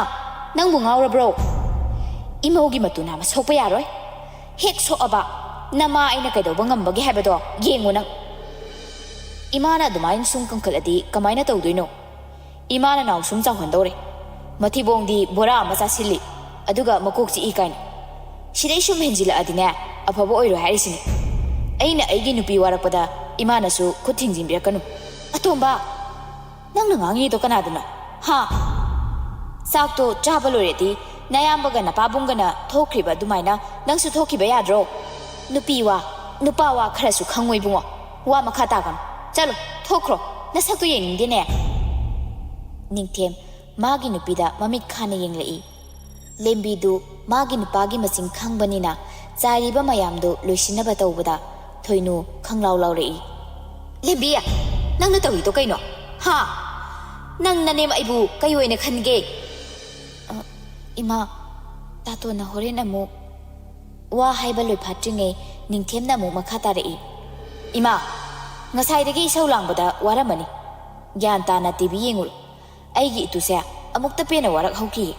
ꯅꯪꯕꯨ ꯉꯥꯎꯔꯕ꯭ꯔꯣ ꯏꯃꯧꯒꯤ ꯃꯇꯨ ꯅꯥꯝꯃ ꯁꯣꯛꯄ ꯌꯥꯔꯣꯏ ꯍꯦꯛ ꯁꯣꯛꯑꯕ ꯅꯃꯥ ꯑꯩꯅ ꯀꯩꯗꯧꯕ ꯉꯝꯕꯒꯦ ꯍꯥꯏꯕꯗꯣ ꯌꯦꯡꯉꯨ ꯅꯪ ꯏꯃꯥꯅ ꯑꯗꯨꯃꯥꯏꯅ ꯁꯨꯝ ꯀꯟꯈꯠꯂꯗꯤ ꯀꯃꯥꯏꯅ ꯇꯧꯗꯣꯏꯅꯣ ꯏꯃꯥꯅ ꯅꯥꯎ ꯁꯨꯝ ꯆꯥꯎꯍꯟꯗꯧꯔꯦ ꯃꯊꯤꯕꯣꯡꯗꯤ ꯕꯣꯔꯥ ꯑꯃ ꯆꯥꯁꯤꯜꯂꯤ ꯑꯗꯨꯒ ꯃꯀꯣꯛ ꯆꯤꯛꯏ ꯀꯥꯏꯅ ꯁꯤꯗꯩ ꯁꯨꯝ ꯍꯦꯟꯖꯤꯜꯂꯛꯑꯗꯤꯅꯦ ꯑꯐꯕ ꯑꯣꯏꯔꯣꯏ ꯍꯥꯏꯔꯤꯁꯤꯅꯤ ꯑꯩꯅ ꯑꯩꯒꯤ ꯅꯨꯄꯤ ꯋꯥꯔꯛꯄꯗ ꯏꯃꯥꯅꯁꯨ ꯈꯨꯠ ꯊꯤꯡꯖꯤꯟꯕꯤꯔꯛꯀꯅꯨ ꯑꯇꯣꯝꯕ ꯅꯪꯅ ꯉꯥꯡꯉꯤꯗꯣ ꯀꯅꯥꯗꯅꯣ ꯍꯥ ꯆꯥꯛꯇꯣ ꯆꯥꯕ ꯂꯣꯏꯔꯗꯤ ꯅꯌꯥꯝꯕꯒ ꯅꯄꯥꯕꯨꯡꯒꯅ ꯊꯣꯛꯈ꯭ꯔꯤꯕ ꯑꯗꯨꯃꯥꯏꯅ ꯅꯪꯁꯨ ꯊꯣꯛꯈꯤꯕ ꯌꯥꯗ꯭ꯔꯣ ꯅꯨꯄꯤ ꯋꯥ ꯅꯨꯄꯥ ꯋꯥ ꯈꯔꯁꯨ ꯈꯪꯉꯣꯏ ꯏꯕꯨꯡꯉꯣ ꯋꯥ ꯃꯈꯥ ꯇꯥꯒꯅꯨ ꯆꯠꯂꯣ ꯊꯣꯛꯈ꯭ꯔꯣ ꯅꯁꯛꯇꯣ ꯌꯦꯡꯅꯤꯡꯗꯦꯅꯦ ꯅꯤꯡꯊꯦꯝ ꯃꯥꯒꯤ ꯅꯨꯄꯤꯗ ꯃꯃꯤꯠ ꯈꯥꯅ ꯌꯦꯡꯂꯛꯏ ꯂꯦꯝꯕꯤꯗꯨ ꯃꯥꯒꯤ ꯅꯨꯄꯥꯒꯤ ꯃꯆꯤꯡ ꯈꯪꯕꯅꯤꯅ ꯆꯥꯏꯔꯤꯕ ꯃꯌꯥꯝꯗꯨ ꯂꯣꯏꯁꯤꯟꯅꯕ ꯇꯧꯕꯗ ꯊꯣꯏꯅꯨ ꯈꯪꯂꯥꯎ ꯂꯥꯎꯔꯛꯏ ꯂꯦꯝꯕꯤ ꯅꯪꯅ ꯇꯧꯔꯤꯗꯣ ꯀꯩꯅꯣ ꯍꯥ ꯅꯪ ꯅꯅꯦꯝ ꯑꯩꯕꯨ ꯀꯩ ꯑꯣꯏꯅ ꯈꯟꯒꯦ ꯏꯃꯥ ꯇꯥꯇꯣꯟꯅ ꯍꯣꯔꯦꯟ ꯑꯃꯨꯛ ꯋꯥ ꯍꯥꯏꯕ ꯂꯣꯏꯐꯥꯠꯇ꯭ꯔꯤꯉꯩ ꯅꯤꯡꯊꯦꯝꯅ ꯑꯃꯨꯛ ꯃꯈꯥ ꯇꯥꯔꯛꯏ ꯏꯃꯥ ꯉꯁꯥꯏꯗꯒꯤ ꯏꯁꯧ ꯂꯥꯡꯕꯗ ꯋꯥꯔꯝꯃꯅꯤ ꯒ꯭ꯌꯥꯟ ꯇꯥꯅ ꯇꯤꯚꯤ ꯌꯦꯡꯉꯨꯔꯣ ꯑꯩꯒꯤ ꯏꯇꯨꯁꯦ ꯑꯃꯨꯛꯇ ꯄꯦꯟꯅ ꯋꯥꯔꯛꯍꯧꯈꯤꯌꯦ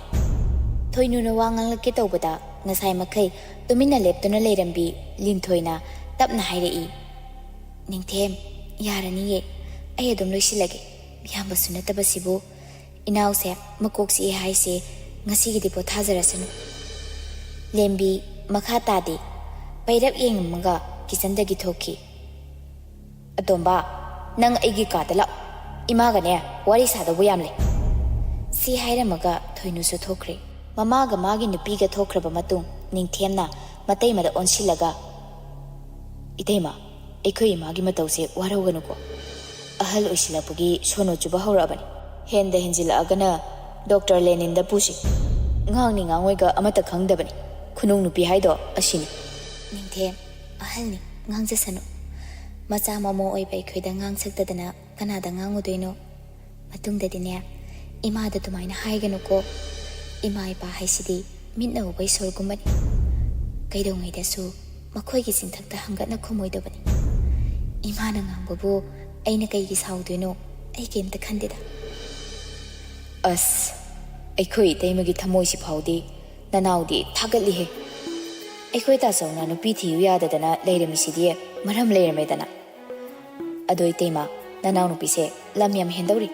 ꯊꯣꯏꯅꯨꯅ ꯋꯥ ꯉꯥꯡꯂꯛꯀꯦ ꯇꯧꯕꯗ ꯉꯁꯥꯏ ꯃꯈꯩ ꯇꯨꯃꯤꯟꯅ ꯂꯦꯞꯇꯨꯅ ꯂꯩꯔꯝꯕꯤ ꯂꯤꯟꯊꯣꯏꯅ ꯇꯞꯅ ꯍꯥꯏꯔꯛꯏ ꯅꯤꯡꯊꯦꯝ ꯌꯥꯔꯅꯤꯌꯦ ꯑꯩ ꯑꯗꯨꯝ ꯂꯣꯏꯁꯤꯜꯂꯒꯦ ꯏꯌꯥꯝꯕꯁꯨ ꯅꯠꯇꯕꯁꯤꯕꯨ ꯏꯅꯥꯎꯁꯦ ꯃꯀꯣꯛ ꯆꯤꯛꯑꯦ ꯍꯥꯏꯁꯦ ꯉꯁꯤꯒꯤꯗꯤ ꯄꯣꯊꯥꯖꯔꯁꯅꯨ ꯂꯦꯝꯕꯤ ꯃꯈꯥ ꯇꯥꯗꯦ ꯄꯩꯔꯞ ꯌꯦꯡꯉꯝꯃꯒ ꯀꯤꯆꯟꯗꯒꯤ ꯊꯣꯛꯈꯤ ꯑꯇꯣꯝꯕ ꯅꯪ ꯑꯩꯒꯤ ꯀꯥꯗ ꯂꯥꯛ ꯏꯃꯥꯒꯅꯦ ꯋꯥꯔꯤ ꯁꯥꯗꯧꯕ ꯌꯥꯝ ꯂꯩ ꯁꯤ ꯍꯥꯏꯔꯝꯃꯒ ꯊꯣꯏꯅꯨꯁꯨ ꯊꯣꯛꯈ꯭ꯔꯦ ꯃꯃꯥꯒ ꯃꯥꯒꯤ ꯅꯨꯄꯤꯒ ꯊꯣꯛꯈ꯭ꯔꯕ ꯃꯇꯨꯡ ꯅꯤꯡꯊꯦꯝꯅ ꯃꯇꯩꯃꯗ ꯑꯣꯟꯁꯤꯜꯂꯒ ꯏꯇꯩꯃ ꯑꯩꯈꯣꯏ ꯏꯃꯥꯒꯤ ꯃꯇꯧꯁꯦ ꯋꯥꯔꯧꯒꯅꯨꯀꯣ ꯑꯍꯜ ꯑꯣꯏꯁꯤꯜꯂꯛꯄꯒꯤ ꯁꯣꯅꯣ ꯆꯨꯕ ꯍꯧꯔꯛꯑꯕꯅꯤ ꯍꯦꯟꯗ ꯍꯦꯟꯖꯤꯜꯂꯛꯑꯒꯅ ꯗꯣꯛꯇꯔ ꯂꯦꯅꯤꯟꯗ ꯄꯨꯁꯤ ꯉꯥꯡꯅꯤ ꯉꯥꯡꯉꯣꯏꯒ ꯑꯃꯠꯇ ꯈꯪꯗꯕꯅꯤ ꯈꯨꯅꯨꯡ ꯅꯨꯄꯤ ꯍꯥꯏꯗꯣ ꯑꯁꯤꯅꯤ ꯅꯤꯡꯊꯦꯝ ꯑꯍꯜꯅꯤ ꯉꯥꯡꯖꯁꯅꯨ ꯃꯆꯥ ꯃꯃꯧ ꯑꯣꯏꯕ ꯑꯩꯈꯣꯏꯗ ꯉꯥꯡ ꯁꯛꯇꯗꯅ ꯀꯅꯥꯗ ꯉꯥꯡꯉꯨꯗꯣꯏꯅꯣ ꯃꯇꯨꯡꯗꯗꯤꯅꯦ ꯏꯃꯥꯗ ꯑꯗꯨꯃꯥꯏꯅ ꯍꯥꯏꯒꯅꯨꯀꯣ ꯏꯃꯥ ꯏꯄꯥ ꯍꯥꯏꯁꯤꯗꯤ ꯃꯤꯠꯅ ꯎꯕ ꯏꯁꯣꯔꯒꯨꯝꯕꯅꯤ ꯀꯩꯗꯧꯉꯩꯗꯁꯨ ꯃꯈꯣꯏꯒꯤ ꯆꯤꯟꯊꯛꯇ ꯍꯪꯒꯠꯅ ꯈꯨꯝꯃꯣꯏꯗꯕꯅꯤ ꯏꯃꯥꯅ ꯉꯥꯡꯕꯕꯨ ꯑꯩꯅ ꯀꯩꯒꯤ ꯁꯥꯎꯗꯣꯏꯅꯣ ꯑꯩ ꯀꯩꯝꯇ ꯈꯟꯗꯦꯗ ꯑꯁ ꯑꯩꯈꯣꯏ ꯏꯇꯩꯃꯒꯤ ꯊꯃꯣꯏꯁꯤ ꯐꯥꯎꯗꯤ ꯅꯅꯥꯎꯗꯤ ꯊꯥꯒꯠꯂꯤꯍꯦ ꯑꯩꯈꯣꯏ ꯇꯥꯆꯧꯅ ꯅꯨꯄꯤ ꯊꯤꯌꯨ ꯌꯥꯗꯗꯅ ꯂꯩꯔꯝꯃꯤꯁꯤꯗꯤ ꯃꯔꯝ ꯂꯩꯔꯝꯃꯦꯗꯅ ꯑꯗꯣ ꯏꯇꯩꯃ ꯅꯅꯥꯎ ꯅꯨꯄꯤꯁꯦ ꯂꯝ ꯌꯥꯝ ꯍꯦꯟꯗꯧꯔꯤ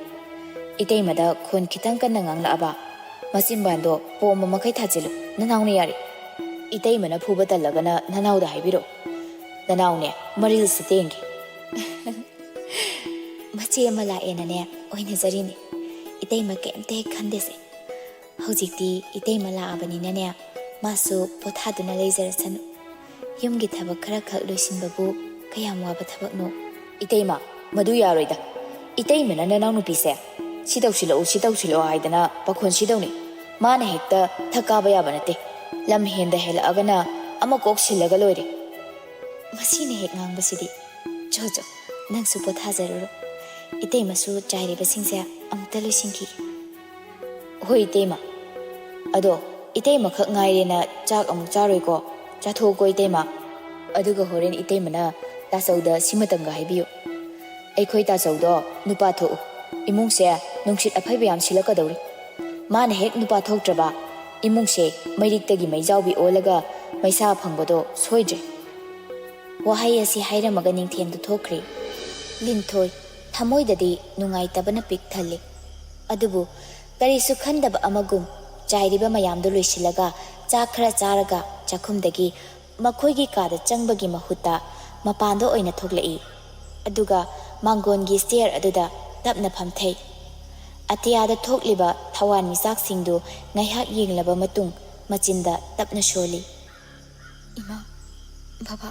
ꯏꯇꯩꯃꯗ ꯈꯣꯟ ꯈꯤꯇꯪ ꯀꯟꯅ ꯉꯥꯡꯂꯛꯑꯕ ꯃꯆꯤꯟꯕꯥꯟꯗꯣ ꯄꯣꯝꯕ ꯃꯈꯩ ꯊꯥꯖꯤꯜꯂꯨ ꯅꯅꯥꯎꯅ ꯌꯥꯔꯤ ꯏꯇꯩꯃꯅ ꯐꯨꯕ ꯇꯜꯂꯒꯅ ꯅꯅꯥꯎꯗ ꯍꯥꯏꯕꯤꯔꯛꯑꯣ ꯅꯅꯥꯎꯅꯦ ꯃꯔꯤꯜꯁꯤ ꯇꯦꯡꯒꯤ ꯃꯆꯦ ꯑꯃ ꯂꯥꯛꯑꯦꯅꯅꯦ ꯑꯣꯏꯅꯖꯔꯤꯅꯤ ꯏꯇꯩꯃ ꯀꯩꯝꯇ ꯍꯦꯛ ꯈꯟꯗꯦꯁꯦ ꯍꯧꯖꯤꯛꯇꯤ ꯏꯇꯩꯃ ꯂꯥꯛꯑꯕꯅꯤꯅꯅꯦ ꯃꯥꯁꯨ ꯄꯣꯊꯥꯗꯨꯅ ꯂꯩꯖꯔꯁꯅꯨ ꯌꯨꯝꯒꯤ ꯊꯕꯛ ꯈꯔ ꯈꯛ ꯂꯣꯏꯁꯤꯟꯕꯕꯨ ꯀꯌꯥꯝ ꯋꯥꯕ ꯊꯕꯛꯅꯣ ꯏꯇꯩꯃ ꯃꯗꯨ ꯌꯥꯔꯣꯏꯗ ꯏꯇꯩꯃꯅ ꯅꯅꯥꯎ ꯅꯨꯄꯤꯁꯦ ꯁꯤ ꯇꯧꯁꯤꯜꯂꯛꯑꯣ ꯍꯥꯏꯗꯅ ꯄꯥꯈꯣꯟ ꯁꯤꯗꯧꯅꯤ ꯃꯥꯅ ꯍꯦꯛꯇ ꯊꯛ ꯀꯥꯕ ꯌꯥꯕ ꯅꯠꯇꯦ ꯂꯝ ꯍꯦꯟꯗ ꯍꯦꯜꯂꯛꯑꯒꯅ ꯑꯃ ꯀꯣꯛ ꯁꯤꯜꯂꯒ ꯂꯣꯏꯔꯦ ꯃꯁꯤꯅ ꯍꯦꯛ ꯉꯥꯡꯕꯁꯤꯗꯤ ꯆꯣ ꯅꯪꯁꯨ ꯄꯣꯊꯥꯖꯔꯨꯔꯣ ꯏꯇꯩꯃꯁꯨ ꯆꯥꯏꯔꯤꯕꯁꯤꯡꯁꯦ ꯑꯃꯨꯛꯇ ꯂꯣꯏꯁꯤꯟꯈꯤꯒꯦ ꯍꯣꯏ ꯏꯇꯩꯃ ꯑꯗꯣ ꯏꯇꯩꯃꯈꯛ ꯉꯥꯏꯔꯦꯅ ꯆꯥꯛ ꯑꯃꯨꯛ ꯆꯥꯔꯣꯏꯀꯣ ꯆꯥꯊꯣꯛꯎꯀꯣ ꯏꯇꯩꯃ ꯑꯗꯨꯒ ꯍꯣꯔꯦꯟ ꯏꯇꯩꯃꯅ ꯇꯥꯆꯧꯗ ꯁꯤꯃꯇꯪꯒ ꯍꯥꯏꯕꯤꯌꯨ ꯑꯩꯈꯣꯏ ꯇꯥꯆꯧꯗꯣ ꯅꯨꯄꯥ ꯊꯣꯛꯎ ꯏꯃꯨꯡꯁꯦ ꯅꯨꯡꯁꯤꯠ ꯑꯐꯩꯕ ꯌꯥꯝ ꯁꯤꯜꯂꯛꯀꯗꯧꯔꯤ ꯃꯥꯅ ꯍꯦꯛ ꯅꯨꯄꯥ ꯊꯣꯛꯇ꯭ꯔꯕ ꯏꯃꯨꯡꯁꯦ ꯃꯩꯔꯤꯛꯇꯒꯤ ꯃꯩꯖꯥꯎꯕꯤ ꯑꯣꯜꯂꯒ ꯃꯩꯁꯥ ꯐꯪꯕꯗꯣ ꯁꯣꯏꯗ꯭ꯔꯦ ꯋꯥꯍꯩ ꯑꯁꯤ ꯍꯥꯏꯔꯝꯃꯒ ꯅꯤꯡꯊꯦꯝꯗꯨ ꯊꯣꯛꯈ꯭ꯔꯦ ꯂꯤꯟꯊꯣꯏ ꯊꯃꯣꯏꯗꯗꯤ ꯅꯨꯡꯉꯥꯏꯇꯕꯅ ꯄꯤꯛ ꯊꯜꯂꯤ ꯑꯗꯨꯕꯨ ꯀꯔꯤꯁꯨ ꯈꯟꯗꯕ ꯑꯃꯒꯨꯝ ꯆꯥꯏꯔꯤꯕ ꯃꯌꯥꯝꯗꯨ ꯂꯣꯏꯁꯤꯜꯂꯒ ꯆꯥꯛ ꯈꯔ ꯆꯥꯔꯒ ꯆꯥꯛꯈꯨꯝꯗꯒꯤ ꯃꯈꯣꯏꯒꯤ ꯀꯥꯗ ꯆꯪꯕꯒꯤ ꯃꯍꯨꯠꯇ ꯃꯄꯥꯟꯗ ꯑꯣꯏꯅ ꯊꯣꯛꯂꯛꯏ ꯑꯗꯨꯒ ꯃꯥꯡꯒꯣꯟꯒꯤ ꯁ꯭ꯇꯦꯌꯔ ꯑꯗꯨꯗ ꯇꯞꯅ ꯐꯝꯊꯩ ꯑꯇꯤꯌꯥꯗ ꯊꯣꯛꯂꯤꯕ ꯊꯋꯥꯟ ꯃꯤꯆꯥꯛꯁꯤꯡꯗꯨ ꯉꯥꯏꯍꯥꯛ ꯌꯦꯡꯂꯕ ꯃꯇꯨꯡ ꯃꯆꯤꯟꯗ ꯇꯞꯅ ꯁꯣꯜꯂꯤ ꯏꯃꯥ ꯕꯕꯥ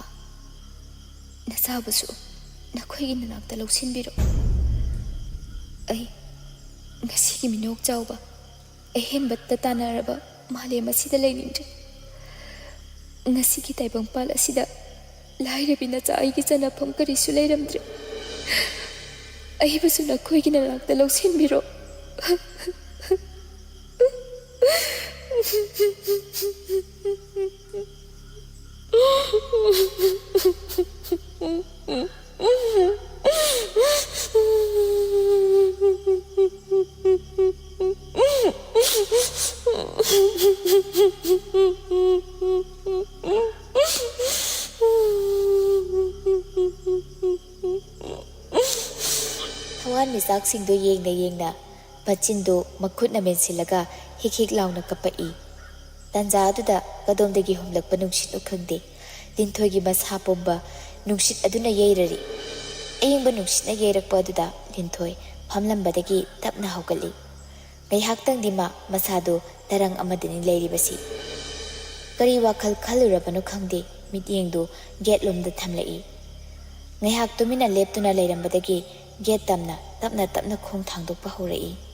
ꯅꯆꯥꯕꯨꯁꯨ ꯅꯈꯣꯏꯒꯤ ꯃꯅꯥꯛꯇ ꯂꯧꯁꯤꯟꯕꯤꯔꯣ ꯑꯩ ꯉꯁꯤꯒꯤ ꯃꯤꯅꯣꯛ ꯆꯥꯎꯕ ꯑꯍꯦꯟꯕꯇ ꯇꯥꯟꯅꯔꯕ ꯃꯥꯂꯦꯝ ꯑꯁꯤꯗ ꯂꯩꯅꯤꯡꯗ꯭ꯔꯦ꯫ ꯉꯁꯤꯒꯤ ꯇꯥꯏꯕꯪꯄꯥꯜ ꯑꯁꯤꯗ ꯂꯥꯏꯔꯕꯤ ꯅꯆꯥ ꯑꯩꯒꯤ ꯆꯟꯅꯐꯝ ꯀꯔꯤꯁꯨ ꯂꯩꯔꯝꯗ꯭ꯔꯦ꯫ ꯑꯩꯕꯨꯁꯨ ꯅꯈꯣꯏꯒꯤ ꯅꯅꯥꯛꯇ ꯂꯧꯁꯤꯟꯕꯤꯔꯣ꯫ ꯊꯋꯥꯟꯃꯤꯆꯥꯛꯁꯤꯡꯗꯨ ꯌꯦꯡꯅ ꯌꯦꯡꯅ ꯃꯆꯤꯟꯗꯨ ꯃꯈꯨꯠꯅ ꯃꯦꯟꯁꯤꯜꯂꯒ ꯍꯤꯛ ꯍꯤꯛ ꯂꯥꯎꯅ ꯀꯞꯄꯛꯏ꯫ ꯇꯥꯟꯖꯥ ꯑꯗꯨꯗ ꯀꯗꯣꯝꯗꯒꯤ ꯍꯨꯝꯂꯛꯄ ꯅꯨꯡꯁꯤꯠꯅꯣ ꯈꯪꯗꯦ, ꯂꯤꯟꯊꯣꯏꯒꯤ ꯃꯁꯥ ꯄꯨꯝꯕ ꯅꯨꯡꯁꯤꯠ ꯑꯗꯨꯅ ꯌꯩꯔꯔꯤ꯫ ꯑꯌꯤꯡꯕ ꯅꯨꯡꯁꯤꯠꯅ ꯌꯩꯔꯛꯄ ꯑꯗꯨꯗ ꯂꯤꯟꯊꯣꯏ ꯐꯝꯂꯝꯕꯗꯒꯤ ꯇꯞꯅ ꯍꯧꯒꯠꯂꯤ꯫ ꯉꯥꯏꯍꯥꯛꯇꯪꯗꯤ ꯃꯁꯥꯗꯨ ꯇꯔꯪ ꯑꯃꯗꯅꯤ ꯂꯩꯔꯤꯕꯁꯤ꯫ ꯀꯔꯤ ꯋꯥꯈꯜ ꯈꯜꯂꯨꯔꯕꯅꯣ ꯈꯪꯗꯦ, ꯃꯤꯠꯌꯦꯡꯗꯨ ꯒꯦꯠꯂꯣꯝꯗ ꯊꯝꯂꯛꯏ꯫ ꯉꯥꯏꯍꯥꯛ ꯇꯨꯃꯤꯟꯅ ꯂꯦꯞꯇꯨꯅ ꯂꯩꯔꯝꯕꯗꯒꯤ ꯒꯦꯠ ꯇꯞꯅ ꯇꯞꯅ ꯈꯣꯡ ꯊꯥꯡꯗꯣꯛꯄ ꯍꯧꯔꯛꯏ꯫